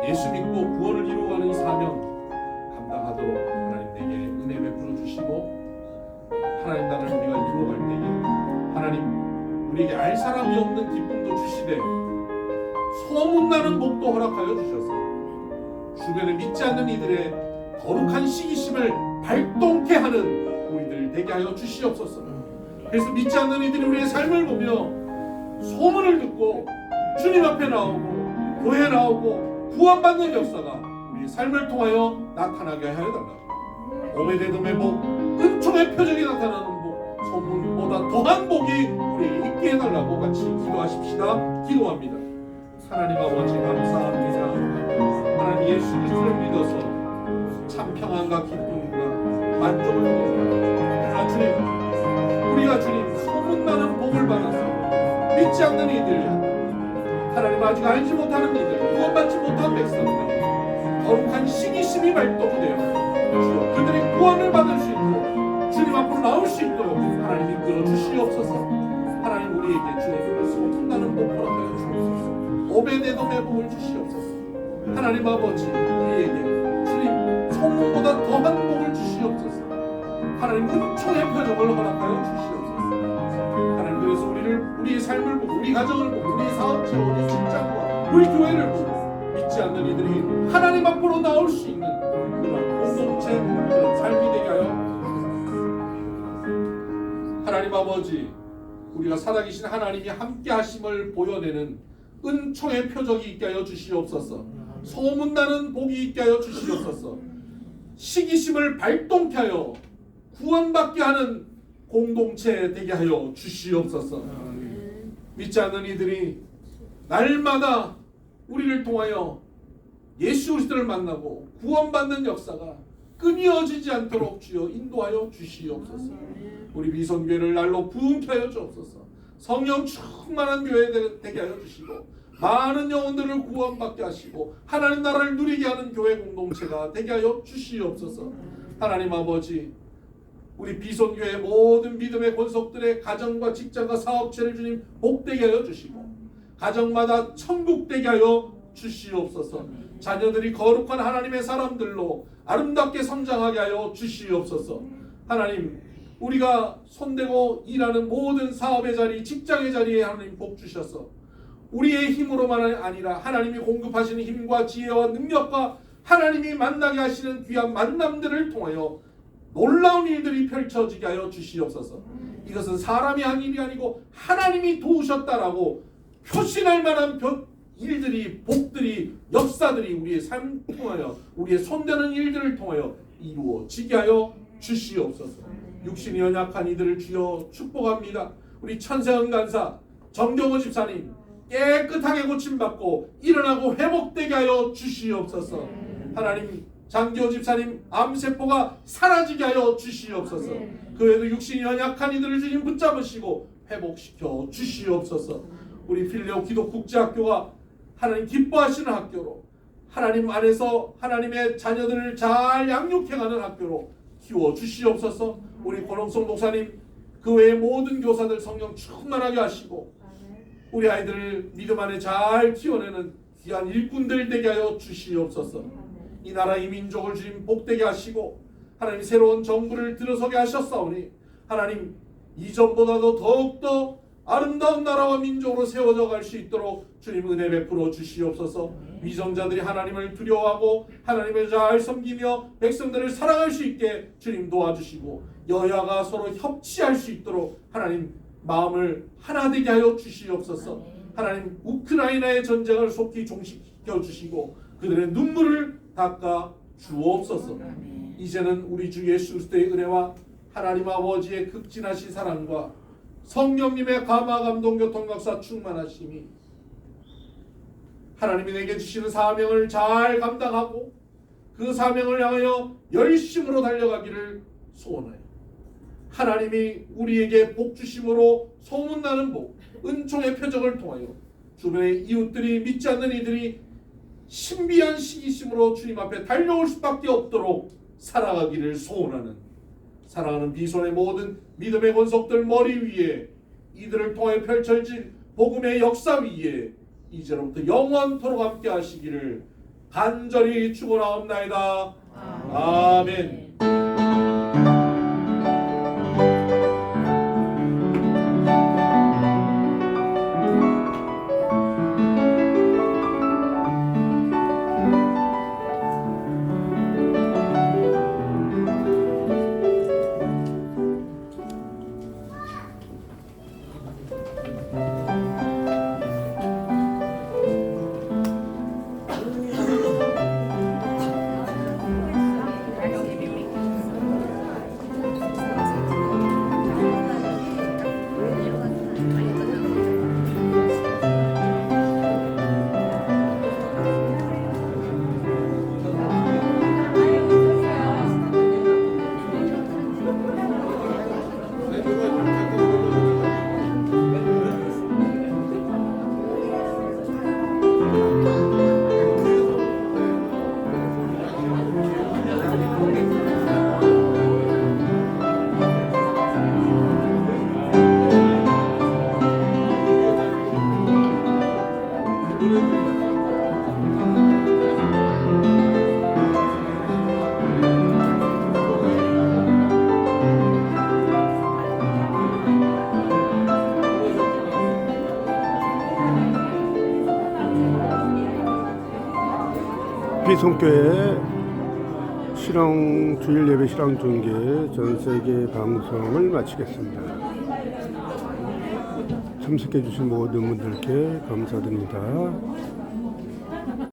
예수 믿고 구원을 이루어가는 이 사명 감당하도록 하나님 내게 은혜 베풀어 주시고 하나님 나라를 우리가 이루어갈 때에 하나님 우리에게 알 사람이 없는 기쁨도 주시되 소문나는 복도 허락하여 주셔서 주변에 믿지 않는 이들의 거룩한 시기심을 발동케 하는 우리들 되게 하여 주시옵소서. 그래서 믿지 않는 이들이 우리의 삶을 보며 소문을 듣고 주님 앞에 나오고 교회에 나오고 구원받는 역사가 우리의 삶을 통하여 나타나게 하여 달라고. 오베데돔의 복, 은총의 표적이 나타나는 복, 소문보다 더한 복이 우리에게 있게 해달라고 같이 기도하십시다. 기도합니다. 하나님 아버지 감사합니다. 하나님 예수 그리스도를 믿어서 참 평안과 기쁨과 만족을 누립니다. 주님, 우리가 주님 소문나는 복을 받아서 믿지 않는 이들, 하나님 아직 알지 못하는 이들, 구원받지 못한 백성들 거룩한 시기심이 발동되어 그들이 구원을 받을 수 있도록 주님 앞으로 나올 수 있도록 하나님 이끌어 주시옵소서. 하나님 우리에게 주님 소문나는 복 허락하여 주옵소서. 오베데돔의 복을 주시옵소서. 하나님 아버지 우리에게 주님 소문보다 더한 복을 주시옵소서. 하나님 은총의 표적을 허락하여 주시옵소서. 하나님 그래서 우리의 삶을 보고 우리 가정을 보고 우리 사업체 우리 직장과 우리 교회를 보고 믿지 않는 이들이 하나님 앞으로 나올 수 있는 그런 공동체 그런 삶이 되게 하여 하나님 아버지 우리가 살아계신 하나님이 함께 하심을 보여내는 은총의 표적이 있게 하여 주시옵소서. 소문나는 복이 있게 하여 주시옵소서. 시기심을 발동케 하여 구원받게 하는 공동체 되게 하여 주시옵소서. 믿지 않는 이들이 날마다 우리를 통하여 예수 그리스도를 만나고 구원받는 역사가 끊어지지 않도록 주여 인도하여 주시옵소서. 우리 미선교회를 날로 부흥케 하여 주옵소서. 성령 충만한 교회 되게 하여 주시고 많은 영혼들을 구원받게 하시고 하나님 나라를 누리게 하는 교회 공동체가 되게 하여 주시옵소서. 하나님 아버지 우리 비선교회 모든 믿음의 권속들의 가정과 직장과 사업체를 주님 복되게 하여 주시고 가정마다 천국 되게 하여 주시옵소서. 자녀들이 거룩한 하나님의 사람들로 아름답게 성장하게 하여 주시옵소서. 하나님 우리가 손대고 일하는 모든 사업의 자리 직장의 자리에 하나님 복 주셔서 우리의 힘으로만 아니라 하나님이 공급하시는 힘과 지혜와 능력과 하나님이 만나게 하시는 귀한 만남들을 통하여 놀라운 일들이 펼쳐지게 하여 주시옵소서. 이것은 사람이 한 일이 아니고 하나님이 도우셨다라고 표신할 만한 일들이 복들이 역사들이 우리의 삶 통하여 우리의 손대는 일들을 통하여 이루어지게 하여 주시옵소서. 육신이 연약한 이들을 주여 축복합니다. 우리 천세은 간사 정경호 집사님 깨끗하게 고침받고 일어나고 회복되게 하여 주시옵소서. 하나님 장기호 집사님 암세포가 사라지게 하여 주시옵소서. 그 외에도 육신이 연약한 이들을 주님 붙잡으시고 회복시켜 주시옵소서. 우리 필레오 기독국제학교가 하나님 기뻐하시는 학교로, 하나님 안에서 하나님의 자녀들을 잘 양육해가는 학교로 키워 주시옵소서. 우리 권홍성 목사님 그 외의 모든 교사들 성령 충만하게 하시고 우리 아이들을 믿음 안에 잘 키워내는 귀한 일꾼들 되게 하여 주시옵소서. 이 나라 이 민족을 주님 복되게 하시고 하나님 새로운 정부를 들어서게 하셨사오니 하나님 이전보다도 더욱더 아름다운 나라와 민족으로 세워져 갈 수 있도록 주님 은혜 베풀어 주시옵소서. 위정자들이 하나님을 두려워하고 하나님을 잘 섬기며 백성들을 사랑할 수 있게 주님 도와주시고 여야가 서로 협치할 수 있도록 하나님 마음을 하나 되게 하여 주시옵소서. 하나님 우크라이나의 전쟁을 속히 종식시켜 주시고 그들의 눈물을 닦아 주옵소서. 이제는 우리 주 예수 그리스도의 은혜와 하나님 아버지의 극진하신 사랑과 성령님의 감화 감동 교통각사 충만하심이 하나님이 내게 주시는 사명을 잘 감당하고 그 사명을 향하여 열심으로 달려가기를 소원하여 하나님이 우리에게 복 주심으로 소문나는 복, 은총의 표적을 통하여 주변의 이웃들이 믿지 않는 이들이 신비한 시기심으로 주님 앞에 달려올 수밖에 없도록 살아가기를 소원하는 사랑하는 비손의 모든 믿음의 권속들 머리 위에 이들을 통해 펼쳐질 복음의 역사 위에 이제로부터 영원토록 함께 하시기를 간절히 축원하옵나이다. 아멘. 비송교회 실황 주일 예배 실황 중계 전 세계 방송을 마치겠습니다. 참석해 주신 모든 분들께 감사드립니다.